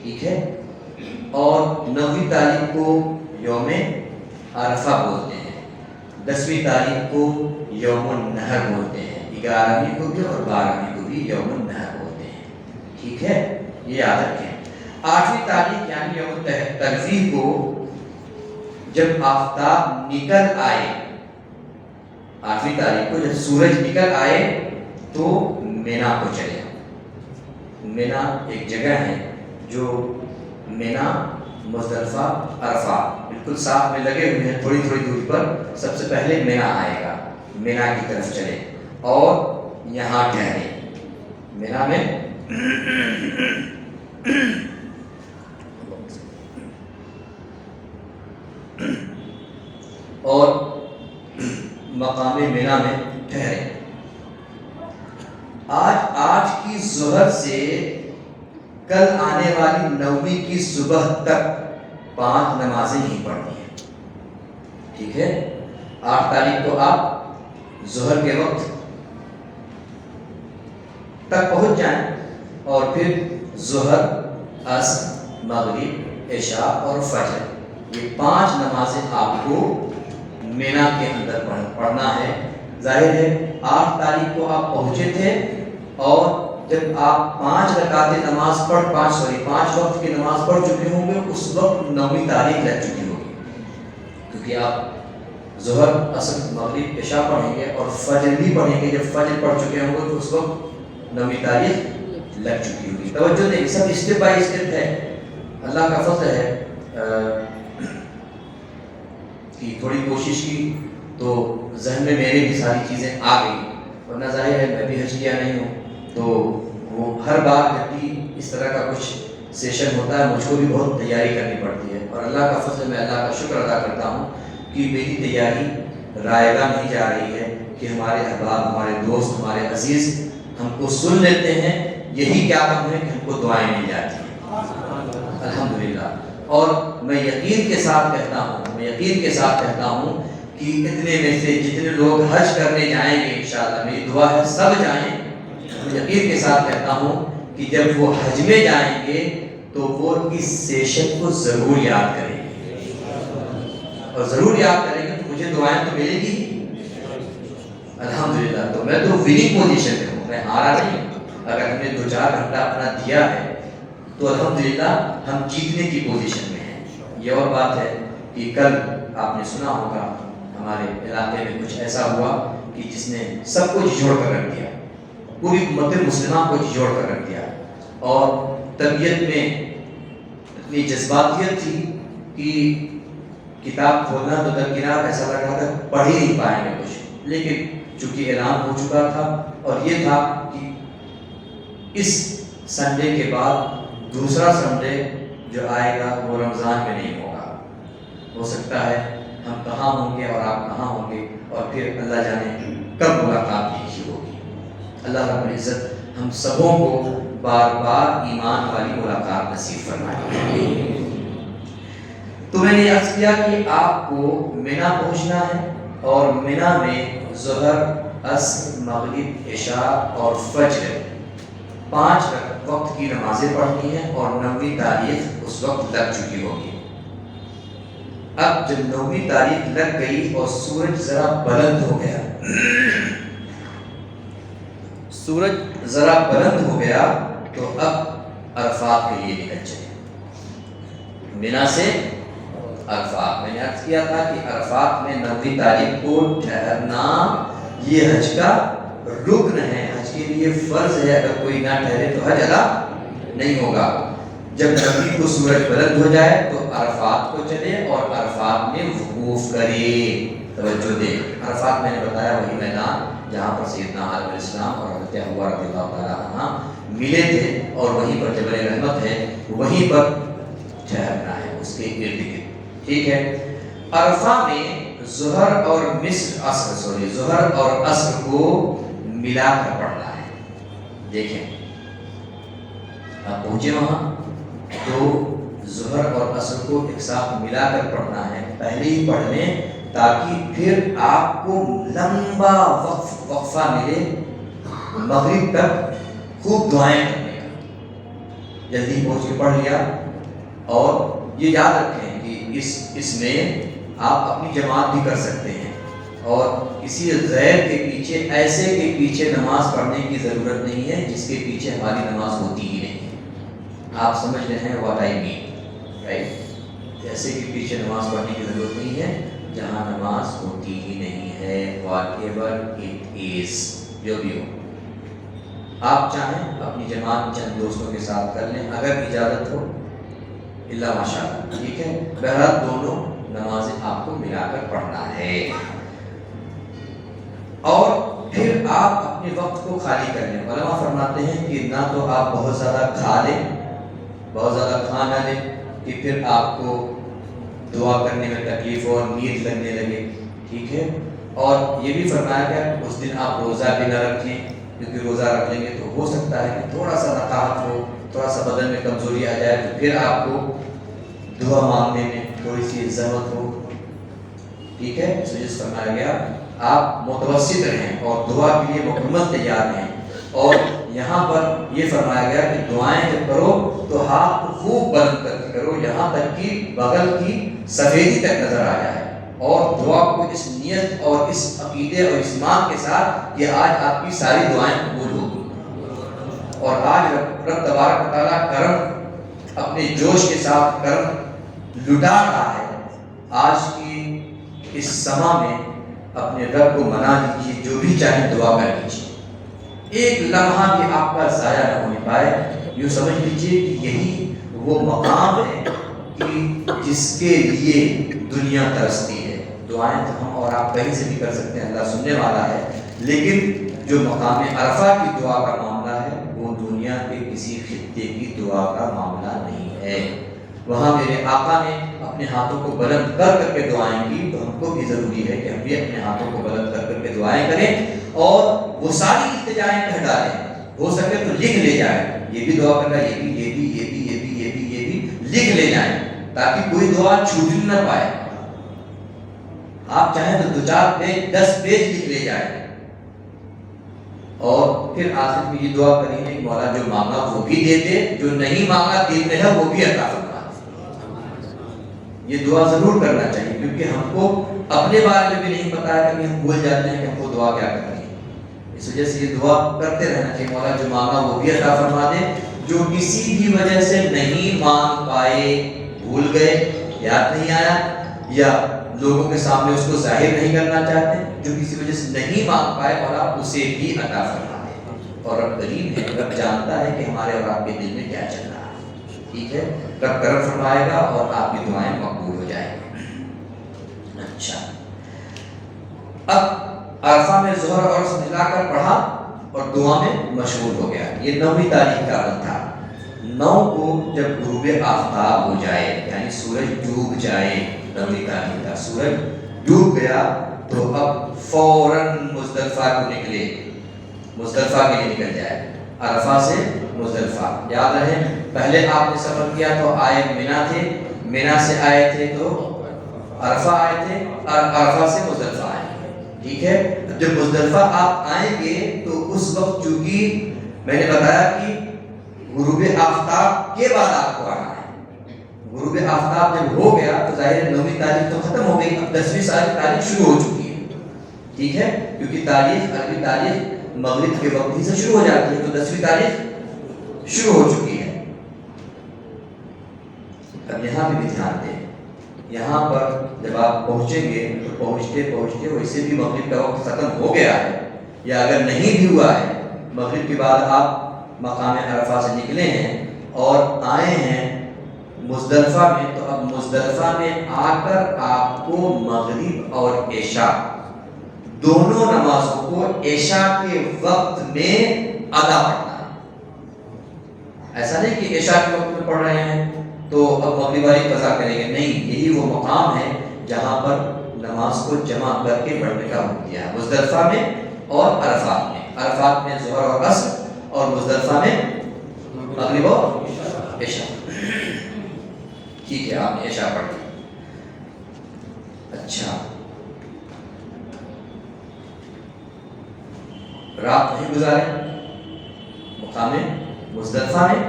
ٹھیک ہے، اور 9ویں تاریخ کو یوم عرفہ بولتے ہیں، 10ویں تاریخ کو یوم النحر بولتے ہیں، 11ویں کو بھی اور 12ویں کو بھی یوم النحر بولتے ہیں، ٹھیک ہے، یہ یاد رکھیں۔ 8ویں تاریخ یعنی یوم ترویہ کو جب آفتاب نکل آئے، 8ویں تاریخ کو جب سورج نکل آئے تو مینا کو چلے۔ مینا ایک جگہ ہے جو مینا، مزدلفہ، عرفہ بالکل ساتھ میں لگے ہوئے ہیں، تھوڑی تھوڑی دوری پر، سب سے پہلے مینا آئے گا، مینا کی طرف چلے اور یہاں ٹھہرے۔ مینا میں اور مقام مینا میں ٹھہرے۔ آج کی ظہر سے کل آنے والی 9ویں کی صبح تک 5 نمازیں ہی پڑھنی ہیں، ٹھیک ہے۔ 8 تاریخ کو آپ ظہر کے وقت تک پہنچ جائیں اور پھر ظہر، عصر، مغرب، عشاء اور فجر، یہ 5 نمازیں آپ کو مینا کے اندر پڑھنا ہے۔ ظاہر ہے 8 تاریخ کو آپ پہنچے تھے اور جب آپ 5 رکعتیں نماز پانچ وقت کی نماز پڑھ چکے ہوں گے، اس وقت 9ویں تاریخ لگ چکی ہوگی، کیونکہ آپ ظہر، عصر، مغرب، عشاء پڑھیں گے اور فجر بھی پڑھیں گے۔ جب فجر پڑھ چکے ہوں گے تو اس وقت 9ویں تاریخ لگ چکی ہوگی۔ توجہ دیں، سب اسٹیپ بائی اسٹیپ ہے۔ اللہ کا فضل ہے کہ تھوڑی کوشش کی تو ذہن میں میرے بھی ساری چیزیں آ گئی، ورنہ ظاہر ہے میں بھی حج کیا نہیں ہوں، تو وہ ہر بار جب بھی اس طرح کا کچھ سیشن ہوتا ہے مجھ کو بھی بہت تیاری کرنی پڑتی ہے، اور اللہ کا فضل، میں اللہ کا شکر ادا کرتا ہوں کہ میری تیاری رائگاں نہیں جا رہی ہے کہ ہمارے احباب، ہمارے دوست، ہمارے عزیز ہم کو سن لیتے ہیں، یہی کیا کم ہے کہ ہم کو دعائیں مل جاتی ہیں الحمدللہ۔ اور میں یقین کے ساتھ کہتا ہوں کہ اتنے میں سے جتنے لوگ حج کرنے جائیں گے انشاءاللہ، میری دعا ہے سب جائیں۔ میں یقین کے ساتھ کہتا ہوں کہ جب وہ حج میں جائیں گے تو وہ اس سیشن کو ضرور یاد کریں گے، اور ضرور یاد کریں گے تو مجھے دعائیں تو ملے گی الحمدللہ۔ تو میں تو وننگ پوزیشن میں ہوں، میں ہارا نہیں ہوں۔ اگر ہم نے 2-4 گھنٹہ اپنا دیا ہے تو الحمدللہ ہم جیتنے کی پوزیشن میں ہیں۔ یہ اور بات ہے کہ کل آپ نے سنا ہوگا ہمارے علاقے میں کچھ ایسا ہوا کہ جس نے سب کو جھوڑ کر رکھ دیا، پوری امت مسلمہ کو جھوڑ کر رکھ دیا، اور طبیعت میں اتنی جذباتیت تھی کہ کتاب کھولنا تو درکنار، ایسا لگ رہا تھا پڑھ ہی نہیں پائیں گے کچھ، لیکن چونکہ اعلان ہو چکا تھا اور یہ تھا کہ اس سنڈے کے بعد دوسرا سنڈے جو آئے گا وہ رمضان میں نہیں ہوگا، ہو سکتا ہے ہم کہاں ہوں گے اور آپ کہاں ہوں گے، اور پھر اللہ جانے کب ملاقات لکھی ہوگی۔ اللہ رب العزت ہم سبوں کو بار بار ایمان والی ملاقات نصیب فرمائے۔ تو میں نے عرض کیا کہ آپ کو مینا پہنچنا ہے اور مینا میں ظہر، عصر، مغرب، عشاء اور فجر 5 وقت کی نمازیں پڑھنی ہیں، اور 9ویں تاریخ اس وقت لگ چکی ہوگی۔ اب جب 9ویں تاریخ لگ گئی اور سورج ذرا بلند ہو گیا، تو اب عرفات کے لیے نکل چلے مینا سے عرفات۔ میں نے عرض کیا تھا کہ عرفات میں 9ویں تاریخ کو ٹھہرنا یہ حج کا رکن ہے، حج کے لیے فرض ہے، اگر کوئی نہ ٹھہرے تو حج ادا نہیں ہوگا۔ جب 9ویں کو سورج بلند ہو جائے تو عرفات کو چلے اور عرفات میں وقوف کرے۔ توجہ دے، عرفات میں نے بتایا وہی میدان جہاں پر سیدنا آدم علیہ السلام اور حضرت حوا رضی اللہ تعالیٰ عنہ ملے تھے، اور وہیں پر جبل رحمت ہے، وہیں پر ٹھہرنا ہے اس کے ارد گرد، ٹھیک ہے۔ عرفہ میں ظہر اور عصر کو ملا کر پڑھنا ہے۔ دیکھیں آپ پہنچے وہاں تو ظہر اور عصر کو ایک ساتھ ملا کر پڑھنا ہے، پہلے ہی پڑھ لیں تاکہ پھر آپ کو لمبا وقفہ ملے مغرب تک خوب دعائیں کرنے کا۔ جلدی پہنچ کے پڑھ لیا، اور یہ یاد رکھیں کہ اس میں آپ اپنی جماعت بھی کر سکتے ہیں، اور کسی غیر کے پیچھے، ایسے کے پیچھے نماز پڑھنے کی ضرورت نہیں ہے جس کے پیچھے ہماری نماز ہوتی ہی نہیں ہے۔ آپ سمجھ رہے ہیں what I mean، رائٹ؟ ایسے کے پیچھے نماز پڑھنے کی ضرورت نہیں ہے جہاں نماز ہوتی ہی نہیں ہے، whatever it is، جو بھی ہو۔ آپ چاہیں اپنی جماعت چند دوستوں کے ساتھ کر لیں اگر اجازت ہو، اللہ ماشاء اللہ، ٹھیک ہے۔ بہرحال دونوں نمازیں آپ کو ملا کر پڑھنا ہے، اور پھر آپ اپنے وقت کو خالی کر لیں۔ علماء فرماتے ہیں کہ نہ تو آپ بہت زیادہ کھا لیں، بہت زیادہ کھا نہ لیں کہ پھر آپ کو دعا کرنے میں تکلیف اور نیند لگنے لگے، ٹھیک ہے۔ اور یہ بھی فرمایا گیا اس دن آپ روزہ بھی نہ رکھیں، کیونکہ روزہ رکھ لیں گے تو ہو سکتا ہے کہ تھوڑا سا نقاہت ہو، تھوڑا سا بدن میں کمزوری آ جائے، تو پھر آپ کو دعا مانگنے میں تھوڑی سی زحمت ہو، ٹھیک ہے۔ اس وجہ سے فرمایا گیا آپ متوسط رہیں اور دعا کے لیے مکمل تیار رہیں. اور یہاں پر یہ فرمایا گیا کہ دعائیں جب کرو تو ہاتھ خوب بلند کر کے کرو یہاں تک کہ بغل کی سفیدی تک نظر آ جائے, اور دعا کو اس نیت اور اس عقیدے اور اس ایمان کے ساتھ کہ آج آپ کی ساری دعائیں قبول ہوگی. اور آج رب تبارک و تعالیٰ کرم اپنے جوش کے ساتھ کرم لٹا رہا ہے. آج کی اس سما میں اپنے رب کو منا دیجیے, جو بھی چاہے دعا کر لیجیے, ایک لمحہ بھی آپ کا ضائع نہ ہونے پائے. یوں سمجھ لیجیے کہ یہی وہ مقام ہے کہ جس کے لیے دنیا ترستی ہے. دعائیں تو ہم اور آپ کہیں سے بھی کر سکتے ہیں, اللہ سننے والا ہے, لیکن جو مقام عرفہ کی دعا کا معاملہ ہے وہ دنیا کے کسی خطے کی دعا کا معاملہ نہیں ہے. وہاں میرے آقا نے اپنے ہاتھوں کو بلند کر کر کے دعائیں کی, تو ہم کو بھی ضروری ہے کہ ہم بھی اپنے ہاتھوں کو بلند کر کر کے دعائیں کریں اور وہ ساری التجائیں کہہ ڈالیں. ہو سکے تو لکھ لے جائیں, یہ بھی دعا کرنا, یہ بھی لکھ لے جائیں تاکہ کوئی دعا چھوٹ نہ پائے. آپ چاہیں تو 2-4 پیج 10 پیج لکھ لے جائیں اور پھر آخر میں یہ دعا کریں کہ مولا جو مانگا وہ بھی دے دے, جو نہیں مانگا دل میں ہے وہ بھی عطا فرما. یہ دعا ضرور کرنا چاہیے, کیونکہ ہم کو اپنے بارے میں بھی نہیں پتا ہے, کبھی ہم بھول جاتے ہیں کہ ہم کو دعا کیا کرنی ہے. اس وجہ سے یہ دعا کرتے رہنا چاہیے, مولا جو مانگا وہ بھی عطا فرما دے. جو کسی بھی وجہ سے نہیں مانگ پائے, بھول گئے, یاد نہیں آیا, یا لوگوں کے سامنے اس کو ظاہر نہیں کرنا چاہتے, جو کسی وجہ سے نہیں مانگ پائے, مولا اسے بھی عطا فرما دے. اور رب کریم ہے, رب جانتا ہے کہ ہمارے اور آپ کے دل میں کیا چل رہا ہے. ٹھیک ہے, رب کرم فرمائے گا اور آپ کی دعائیں مقبول ہو جائیں گی. اچھا, اب عرفہ میں ظہر اور عصر ملا کر پڑھا اور دعا میں مشغول ہو گیا. یہ 9ویں تاریخ کا عمل تھا. 9 کو جب غروب آفتاب ہو جائے, یعنی سورج ڈوب جائے, 9ویں تاریخ کا سورج ڈوب گیا تو اب فوراً مزدلفہ کو نکلے, مزدلفہ کے لیے نکل جائے. عرفہ سے مزدلفہ, یاد رہے پہلے آپ نے سفر کیا تو آئے منا تھے, منا سے آئے تھے تو عرفہ آئے تھے, اور عرفہ سے مزدلفہ آئے. ٹھیک ہے, جب مزدلفہ آپ آئیں گے تو اس وقت چونکہ میں نے بتایا کہ غروب آفتاب کے بعد آپ کو آنا ہے. غروب آفتاب جب ہو گیا تو ظاہر 9ویں تاریخ تو ختم ہو گئی, اب 10ویں تاریخ شروع ہو چکی ہے. ٹھیک ہے, کیونکہ تاریخ عربی تاریخ مغرب کے وقت ہی سے شروع ہو جاتی ہے, تو 10ویں تاریخ شروع ہو چکی ہے. اب یہاں بھی دھیان دیں, یہاں پر جب آپ پہنچیں گے تو پہنچتے پہنچتے ویسے بھی مغرب کا وقت ختم ہو گیا ہے, یا اگر نہیں بھی ہوا ہے, مغرب کے بعد آپ مقام عرفہ سے نکلے ہیں اور آئے ہیں مزدلفہ میں, تو اب مزدلفہ میں آ کر آپ کو مغرب اور عشاء دونوں نمازوں کو عشاء کے وقت میں ادا پڑھنا ہے. ایسا نہیں کہ عشاء کے وقت میں پڑھ رہے ہیں تو اب مغرب والی قضا کریں گے, نہیں, یہی وہ مقام ہے جہاں پر نماز کو جمع کر کے پڑھنے کا حکم دیا ہے, مزدلفہ میں اور عرفات میں. عرفات میں ظہر اور عصر, اور مزدلفہ میں مغرب اور عشاء. ٹھیک ہے, آپ نے عشاء پڑھ لی. اچھا, رات نہیں گزارے مقام مزدلفہ میں.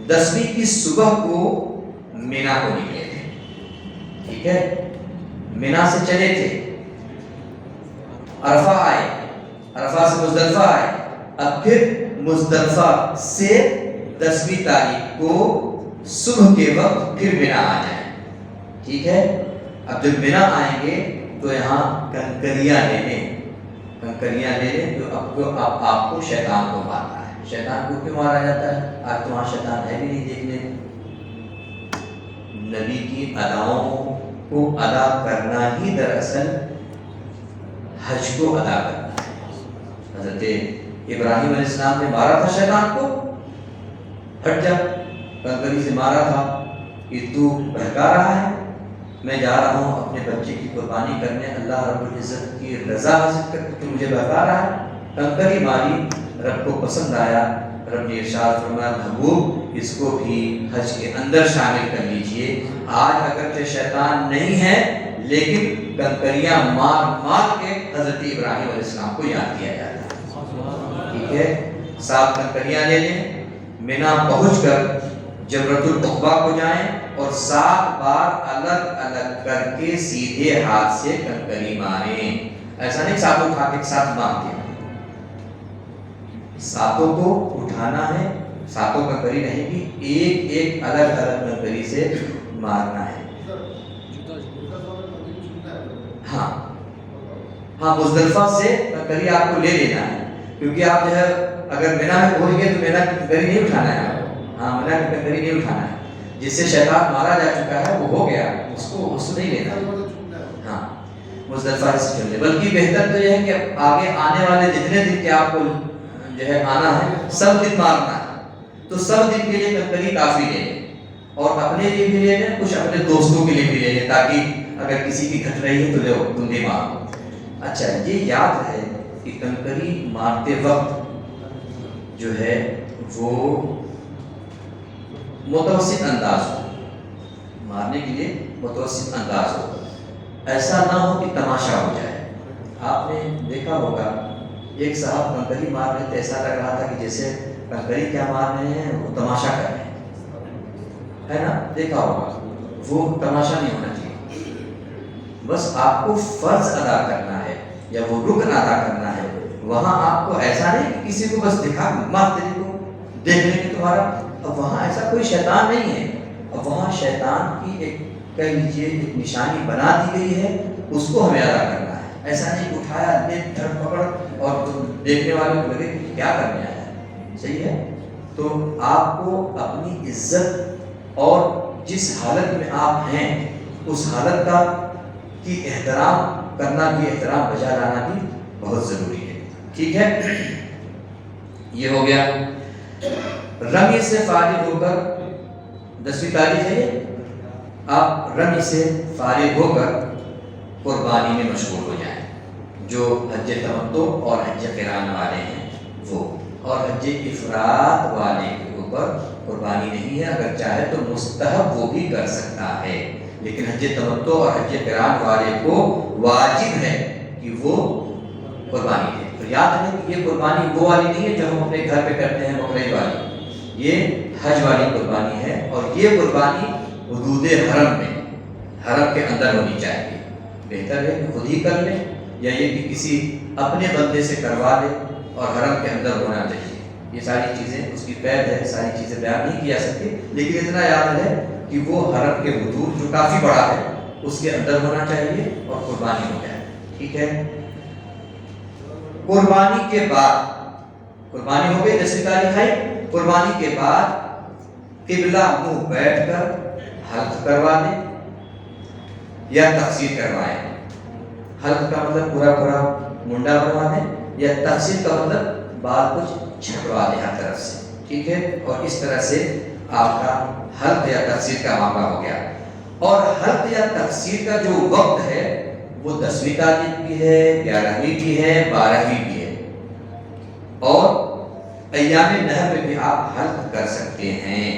10ویں کی صبح کو مینا کو نکلے تھے. ٹھیک ہے, مینا سے چلے تھے, عرفہ آئے, عرفہ سے مزدلفہ آئے, اب پھر مزدلفہ سے 10ویں تاریخ کو صبح کے وقت پھر مینا آ جائیں. ٹھیک ہے, اب جب مینا آئیں گے تو یہاں کنکریاں لے لیں, کنکریاں لے لیں, جو آپ کو شیطان کو مارنا ہے. شیطان کو کیوں مارا جاتا ہے؟ آج تو وہاں شیطان ہے بھی نہیں دیکھنے. نبی کی اداؤں کو ادا کرنا ہی دراصل حج کو ادا کرنا ہے. حضرت ابراہیم علیہ السلام نے مارا تھا شیطان کو, ہٹ جا, کنکری سے مارا تھا کہ تو بہکا رہا ہے, میں جا رہا ہوں اپنے بچے کی قربانی کرنے, اللہ رب العزت کی رضا حاصل کر کے مجھے بہکا رہا ہے. کنکری ماری, رب کو پسند آیا, رب نے ارشاد فرمایا محبوب اس کو بھی حج کے اندر شامل کر لیجئے. آج اگرچہ شیطان نہیں ہے لیکن کنکریاں مار مار کے حضرت ابراہیم علیہ السلام کو یاد کیا جاتا ہے. ٹھیک ہے, 7 کنکریاں لے لیں, مینا پہنچ کر جمرۃ العقبہ کو جائیں اور 7 بار الگ الگ کر کے سیدھے ہاتھ سے کنکری ماریں. ایسا نہیں 7 اٹھا کے ساتھ باندھ دیا, 7 کو اٹھانا ہے, 7 کنکری رہے گی, ایک ایک الگ الگ کنکری سے مارنا ہے. ہاں ہاں, مزدلفہ سے کنکری آپ کو لے لینا ہے, کیونکہ آپ جو ہے اگر مینا میں پہنچ گئے تو مینا کی کنکری نہیں اٹھانا ہے. ہاں, مینا کی کنکری نہیں اٹھانا ہے. جس سے شیطان مارا جا چکا ہے وہ ہو گیا, اس کو نہیں لینا. ہاں, مزدلفہ سے چل لے. بلکہ بہتر تو یہ ہے کہ آگے آنے والے جتنے دن کے آپ کو جو ہے آنا ہے سب دن مارنا ہے, تو سب دن کے لیے کنکری کافی لے لیں, اور اپنے لیے بھی لے لیں, کچھ اپنے دوستوں کے لیے بھی لے لیں, تاکہ اگر کسی کی گھٹ رہی ہے تو لے تم بھی مارو. اچھا, یہ یاد ہے کہ کنکری مارتے وقت جو ہے وہ متوسط انداز ہو, مارنے کے لیے متوسط انداز ہو, ایسا نہ ہو کہ تماشا ہو جائے. آپ نے دیکھا ہوگا ایک صاحب کنکری مار رہے تھے, ایسا لگ رہا تھا کہ جیسے کنکری کیا مار رہے ہیں, وہ تماشا کر رہے ہیں, ہے نا, دیکھا ہوگا. وہ تماشا نہیں ہونا چاہیے. بس آپ کو فرض ادا کرنا ہے یا وہ رکن ادا کرنا ہے. وہاں آپ کو ایسا نہیں کہ کسی کو بس دکھا مار دینے کو دیکھ لیں گے تمہارا. اب وہاں ایسا کوئی شیطان نہیں ہے, اب وہاں شیطان کی ایک کہہ لیجیے ایک نشانی بنا دی گئی ہے, اس کو ہمیں ادا کرنا ہے. ایسا نہیں اٹھایا لے دھڑ پکڑ اور دیکھنے والوں کو لگے کہ کیا کرنے آیا ہے. صحیح ہے, تو آپ کو اپنی عزت اور جس حالت میں آپ ہیں اس حالت کا کی احترام کرنا بھی, احترام بجا لانا بھی بہت ضروری ہے. ٹھیک ہے, یہ ہو گیا. رمی سے فارغ ہو کر 10ویں تاریخ ہے یہ, آپ رمی سے فارغ ہو کر قربانی میں مشغول ہو جائیں. جو حج تمتع اور حج قران والے ہیں وہ, اور حج افراد والے کے اوپر قربانی نہیں ہے. اگر چاہے تو مستحب وہ بھی کر سکتا ہے, لیکن حج تمتع اور حج قران والے کو واجب ہے کہ وہ قربانی دے. تو یاد رکھیں کہ یہ قربانی وہ والی نہیں ہے جو ہم اپنے گھر پہ کرتے ہیں بقرعید والی, یہ حج والی قربانی ہے. اور یہ قربانی حدود حرم میں, حرم کے اندر ہونی چاہیے. بہتر ہے کہ خود ہی کر لیں, یا یہ کہ کسی اپنے بندے سے کروا لے اور حرم کے اندر ہونا چاہیے. یہ ساری چیزیں اس کی قید ہے, ساری چیزیں بیان نہیں کی جا سکتی, لیکن اتنا یاد ہے کہ وہ حرم کے حدود جو کافی بڑا ہے اس کے اندر ہونا چاہیے اور قربانی ہو جائے. ٹھیک ہے, قربانی کے بعد, قربانی ہو گئی 10ویں تاریخ ہے, قربانی کے بعد قبلہ منہ بیٹھ کر حلق کروا دیں یا تقصیر کروائیں. حلق کا مطلب پورا پورا منڈا بنوا دیں, یا تقصیر کا مطلب بال کچھ چھٹوا دیں ہر طرف سے. ٹھیک ہے, اور اس طرح سے آپ کا حلق یا تقصیر کا معاملہ ہو گیا. اور حلق یا تقصیر کا جو وقت ہے وہ 10ویں تاریخ بھی ہے, 11ویں بھی ہے, 12ویں بھی ہے, اور ایام نحر میں بھی آپ حلق کر سکتے ہیں.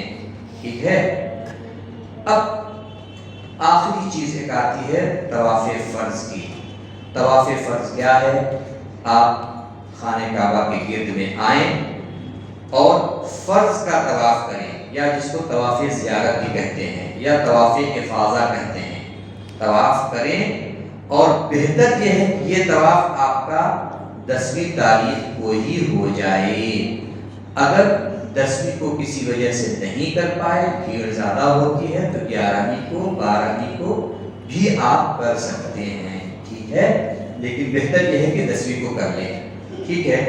ٹھیک ہے, اب آخری چیز ایک آتی ہے طواف فرض کی. طواف فرض کیا ہے؟ آپ خانہ کعبہ کے گرد میں آئیں اور فرض کا طواف کریں, یا جس کو طواف زیارت بھی کہتے ہیں یا طواف افاضہ کہتے ہیں. طواف کریں, اور بہتر یہ ہے کہ یہ طواف آپ کا 10ویں تاریخ کو ہی ہو جائے. اگر 10ویں کو کسی وجہ سے نہیں کر پائے, بھیڑ زیادہ ہوتی ہے, تو 11ویں کو 12ویں کو بھی آپ کر سکتے ہیں. ٹھیک ہے, لیکن بہتر یہ ہے کہ 10ویں کو کر لیں. ٹھیک ہے,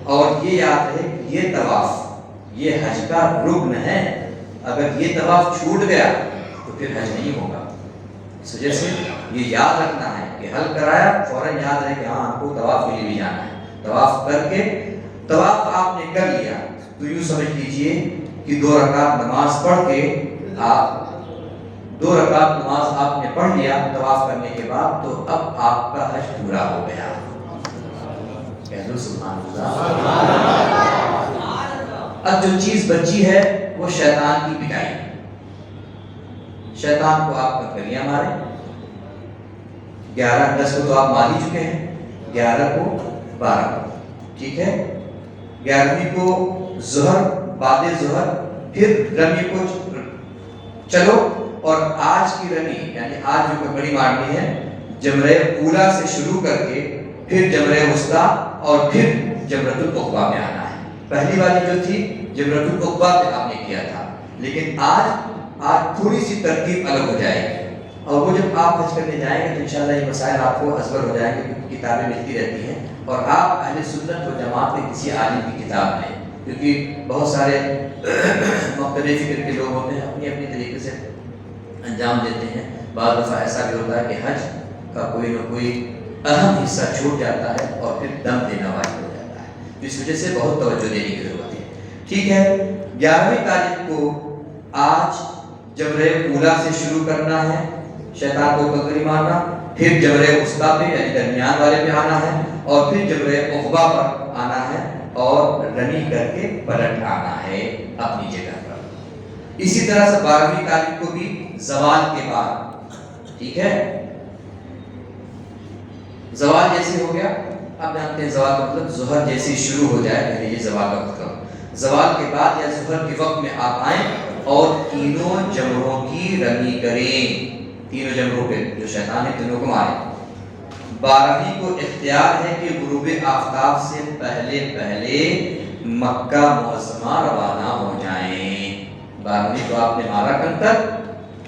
اور یہ یاد ہے کہ یہ طواف یہ حج کا رکن ہے. اگر یہ طواف چھوٹ گیا تو پھر حج نہیں ہوگا. اس وجہ سے یہ یاد رکھنا ہے کہ حلق کرایا فوراً یاد رہے کہ ہاں ہم کو طواف کے لیے بھی جانا ہے. طواف کر کے, طواف آپ نے کر لیا تو یوں سمجھ لیجئے کہ 2 رکعت نماز پڑھ کے آپ 2 رکعت نماز آپ نے پڑھ لیا طواف کرنے کے بعد, تو اب آپ کا حج پورا ہو گیا. کہہ دو سبحان اللہ. اب جو چیز بچی ہے وہ شیطان کی پٹائی. شیطان کو آپ کنکریاں ماریں, 11 10 کو تو آپ مان ہی چکے ہیں، 11 کو 12 کو، ٹھیک ہے، 11ویں کو ظہر، بعد ظہر، پھر رمی کو چلو، اور آج کی رمی یعنی آج جو بڑی مارنی ہے جمرہ اولا سے شروع کر کے پھر جمرہ وسطیٰ اور پھر جمرۃ العقبہ میں آنا ہے۔ پہلی والی جو تھی جمرۃ العقبہ پہ آپ نے کیا تھا، لیکن آج تھوڑی سی ترتیب الگ ہو جائے گی، اور وہ جب آپ حج کرنے جائیں گے تو انشاءاللہ یہ مسائل آپ کو ازبر ہو جائیں گے، کیونکہ کتابیں ملتی رہتی ہیں، اور آپ اہل سنت و جماعت کے کسی عالم کی کتاب لیں، کیونکہ بہت سارے مختلف فکر کے لوگ ہوتے ہیں، اپنی اپنی طریقے سے انجام دیتے ہیں۔ بعض دفعہ ایسا بھی ہوتا ہے کہ حج کا کوئی نہ کوئی اہم حصہ چھوٹ جاتا ہے اور پھر دم دینا واجب ہو جاتا ہے، اس وجہ سے بہت توجہ دینے کی ضرورت ہے، ٹھیک ہے۔ 11ویں تاریخ کو آج جمرہ اولا سے شروع کرنا ہے، شیطان کو کنکری مارنا، پھر جمرہ وسطیٰ پہ یعنی درمیان والے پہ آنا ہے، اور پھر جمرہ عقبہ پر آنا ہے، اور رمی کر کے پلٹ آنا ہے اپنی جگہ پر۔ اسی طرح سے 12ویں تاریخ کو بھی زوال کے بعد، ٹھیک ہے، زوال جیسے ہو گیا، آپ جانتے ہیں زوال کا مطلب ظہر جیسے شروع ہو جائے پہلے یہ زوال کا مطلب، زوال کے بعد یا ظہر کے وقت میں آپ آئیں اور تینوں جمروں کی رمی کریں، تینوں جمروں پہ جو شیطان ہے تینوں کو مارے۔ 12ویں کو اختیار ہے کہ غروب آفتاب سے پہلے مکہ معظمہ روانہ ہو جائیں۔ 12ویں کو آپ نے مارا کنکر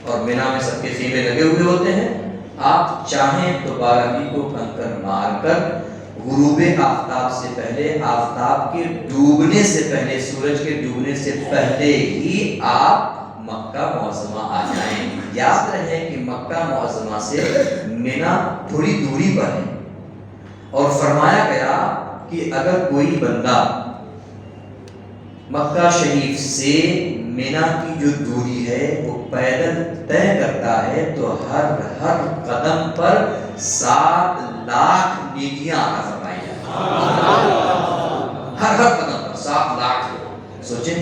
اور مینا میں سب کے خیمے لگے ہوئے ہوتے ہیں، آپ چاہیں تو 12ویں کو کنکر مار کر غروب آفتاب سے پہلے، آفتاب کے ڈوبنے سے پہلے، سورج کے ڈوبنے سے پہلے ہی آپ مکہ معظمہ آ جائیں۔ یاد رہے کہ مکہ معظمہ سے مینا تھوڑی دوری پر ہے، اور فرمایا گیا کہ اگر کوئی بندہ مکہ شریف سے مینا کی جو دوری ہے وہ پیدل طے کرتا ہے تو ہر قدم پر 7 لاکھ نیکیاں عطا فرمائی جاتی ہیں، ہر قدم پر 7 لاکھ۔ سوچیں،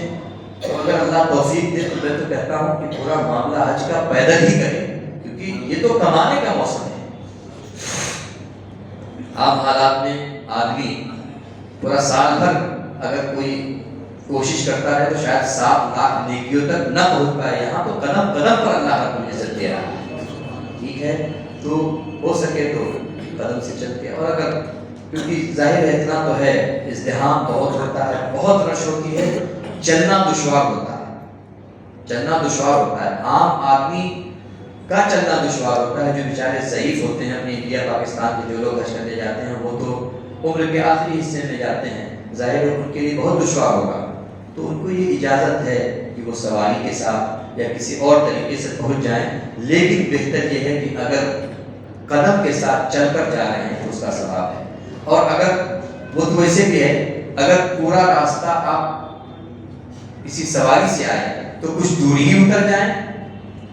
تو اگر اللہ توفیق دے تو میں تو کہتا ہوں کہ پورا معاملہ حج کا پیدل ہی کرے، کیونکہ یہ تو کمانے کا موسم ہے۔ عام حالات میں آدمی پورا سال بھر اگر کوئی کوشش کرتا ہے تو شاید 7 لاکھ نیکیوں تک نہ پہنچ پائے، یہاں تو قدم قدم پر اللہ رب العزت دے رہا ہے، ٹھیک ہے، تو ہو سکے تو قدم سے چل کے، اور اگر کیونکہ ظاہر ہے اتنا تو ہے ازدحام بہت ہوتا ہے، بہت رش ہوتی ہے، چلنا دشوار ہوتا ہے، چلنا دشوار ہوتا ہے، عام آدمی کا چلنا دشوار ہوتا ہے، جو بیچارے ضعیف ہوتے ہیں، اپنے انڈیا پاکستان کے جو لوگ حج کرنے جاتے ہیں وہ تو عمر کے آخری حصے میں جاتے ہیں، ظاہر ہے ان کے لیے بہت دشوار ہوگا، تو ان کو یہ اجازت ہے کہ وہ سواری کے ساتھ یا کسی اور طریقے سے پہنچ جائیں، لیکن بہتر یہ ہے کہ اگر قدم کے ساتھ چل کر جا رہے ہیں تو اس کا ثواب ہے، اور اگر وہ تو ویسے بھی ہے، اگر پورا راستہ آپ کسی سواری سے آئے تو کچھ دوری ہی اتر جائیں،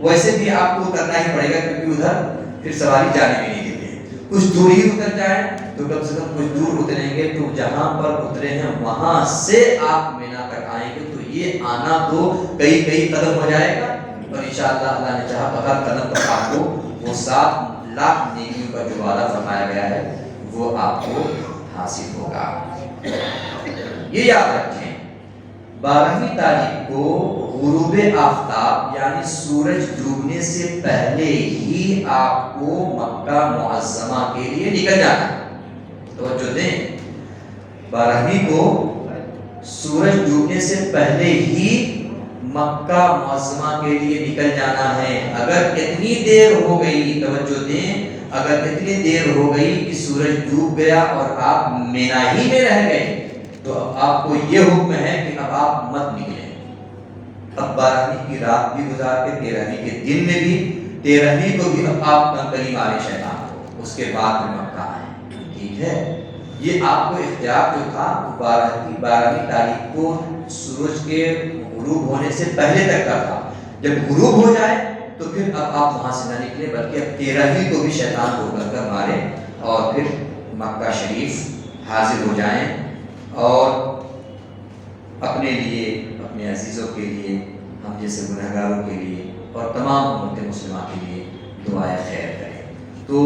ویسے بھی آپ کو اترنا ہی پڑے گا کیونکہ ادھر پھر سواری جانے بھی نہیں دیتے ہیں، کچھ دور ہی اتر جائیں تو کم سے کم کچھ دور اتریں گے، تو جہاں پر اترے ہیں وہاں سے آپ مینا تک آئیں گے تو یہ آنا تو کئی قدم ہو جائے گا، اور انشاءاللہ اللہ نے چاہا تو ہر قدم پر آپ کو وہ 7 لاکھ نیکیوں کا جو وعدہ فرمایا گیا ہے وہ آپ کو حاصل ہوگا۔ یہ یاد رکھیں، 12ویں تاریخ کو غروب آفتاب یعنی سورج ڈوبنے سے پہلے ہی آپ کو مکہ معظمہ کے لیے نکل جانا ہے، توجہ دیں، 12ویں کو سورج ڈوبنے سے پہلے ہی مکہ معظمہ کے لیے نکل جانا ہے۔ اگر اتنی دیر ہو گئی، توجہ دیں، اگر اتنی دیر ہو گئی کہ سورج ڈوب گیا اور آپ مینا ہی میں رہ گئے تو اب آپ کو یہ حکم ہے کہ اب آپ مت نکلیں، اب 12ویں کی رات بھی گزار کے 13ویں کے دن میں بھی 13ویں کو بھی اب آپ کنکری مارے شیطان کو، اس کے بعد میں مکہ آئیں، ٹھیک ہے۔ یہ آپ کو اختیار جو تھا 12ویں تاریخ کو سورج کے غروب ہونے سے پہلے تک کا تھا، جب غروب ہو جائے تو پھر اب آپ وہاں سے نہ نکلے، بلکہ اب 13ویں کو بھی شیطان کو کنکر مارے اور پھر مکہ شریف حاضر ہو جائیں، اور اپنے لیے، اپنے عزیزوں کے لیے، ہم جیسے گنہگاروں کے لیے اور تمام امت مسلمہ کے لیے دعائے خیر کریں۔ تو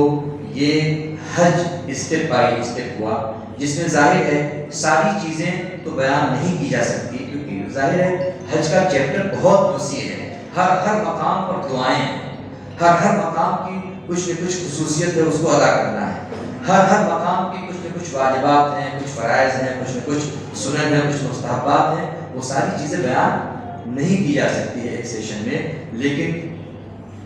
یہ حج اسٹیپ بائی اسٹیپ ہوا، جس میں ظاہر ہے ساری چیزیں تو بیان نہیں کی جا سکتی، کیونکہ ظاہر ہے حج کا چیپٹر بہت وسیع ہے، ہر مقام پر دعائیں ہیں، ہر مقام کی کچھ نہ کچھ خصوصیت ہے، اس کو ادا کرنا ہے، ہر مقام کی کچھ نہ کچھ واجبات ہیں، کچھ فرائض ہیں، کچھ نہ کچھ سنن ہیں، کچھ مستحبات ہیں، وہ ساری چیزیں بیان نہیں کی جا سکتی ہے ایک سیشن میں، لیکن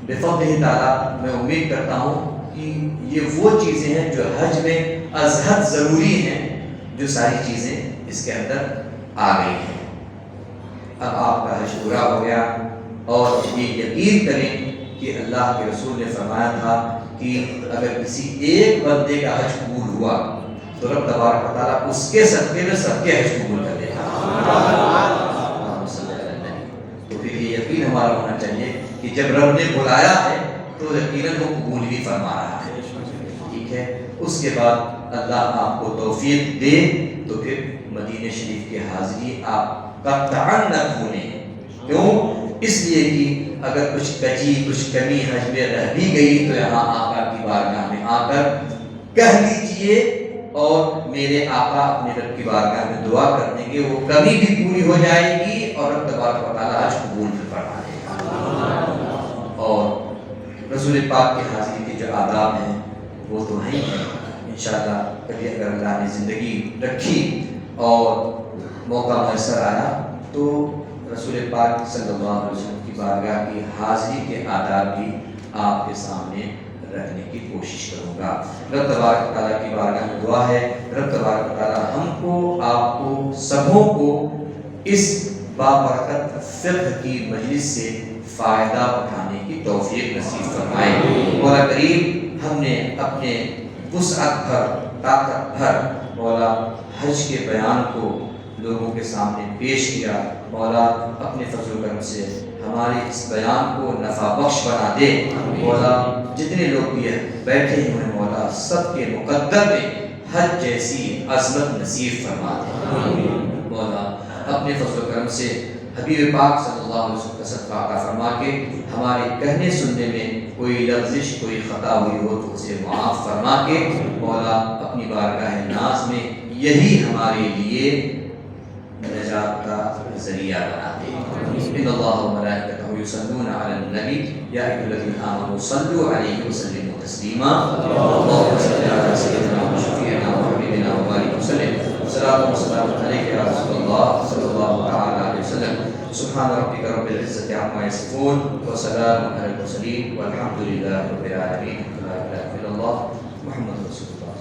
بفضلہ تعالیٰ میں امید کرتا ہوں کہ یہ وہ چیزیں ہیں جو حج میں از حد ضروری ہیں، جو ساری چیزیں اس کے اندر آ گئی ہیں۔ اب آپ کا حج پورا ہو گیا، اور یہ یقین کریں کہ اللہ کے رسول نے فرمایا تھا کہ اگر کسی ایک بندے کا حج قبول ہوا تو رب تبارک و تعالیٰ اس کے صدقے میں سب کے حج قبول کر دے گا۔ تو پھر یہ یقین ہمارا ہونا چاہیے کہ جب رب نے بلایا ہے تو یقیناً وہ قبول ہی فرما رہا ہے، ٹھیک ہے۔ اس کے بعد اللہ آپ کو توفیق دے تو پھر مدینہ شریف کی حاضری آپ قطعاً نہ بھولیں۔ کیوں؟ اس لیے کہ اگر کچھ کجی کچھ کمی حج میں رہ بھی گئی تو یہاں آقا کی بارگاہ میں آ کر کہہ لیجئے، اور میرے آقا اپنے رب کی بارگاہ میں دعا کر دیں گے، وہ کمی بھی پوری ہو جائے گی اور رب تبارک و تعالیٰ حج قبول بھی فرما دے گا۔ اور رسول پاک کی حاضری کے جو آداب ہیں وہ تو ہیں، انشاءاللہ کبھی اگر اللہ نے زندگی رکھی اور موقع میسر آیا تو رسول پاک صلی اللہ علیہ وسلم کی بارگاہ کی حاضری کے آداب بھی آپ کے سامنے رکھنے کی کوشش کروں گا۔ رب تبارک تعالیٰ کی بارگاہ میں دعا ہے، رب تبارک تعالیٰ ہم کو، آپ کو، سبوں کو اس بابرکت فقہ کی مجلس سے فائدہ اٹھانے کی توفیق نصیب فرمائے۔ مولا کریم ہم نے اپنے وسعت بھر، طاقت بھر مولا حج کے بیان کو لوگوں کے سامنے پیش کیا، مولا اپنے فضل و کرم سے ہمارے اس بیان کو نفع بخش بنا دے۔ مولا جتنے لوگ بھی بیٹھے ہیں مولا سب کے مقدر میں حج جیسی عظمت نصیب فرما دے۔ مولا اپنے فضل و کرم سے حبیب پاک صلی اللہ علیہ وسلم کا صدقہ عطا فرما کے ہمارے کہنے سننے میں کوئی لغزش، کوئی خطا ہوئی ہو تو اسے معاف فرما کے مولا اپنی بارگاہ ناز میں یہی ہمارے لیے نجات کا ذریعہ بنا دے۔ ان اللہ و ملائکتہ یصلون علی النبی یا ایھا الذین آمنوا صلوا علیہ وسلموا تسلیما۔ اللهم صل علی سیدنا و شفیعنا و حبیبنا و بارک وسلم۔ الصلاۃ والسلام علیک یا رسول اللہ صلی اللہ تعالی علیہ وسلم۔ سبحان ربک رب العزة عما یصفون وسلام علی المرسلین والحمد للہ رب العالمین۔ لا الہ الا اللہ محمد رسول اللہ۔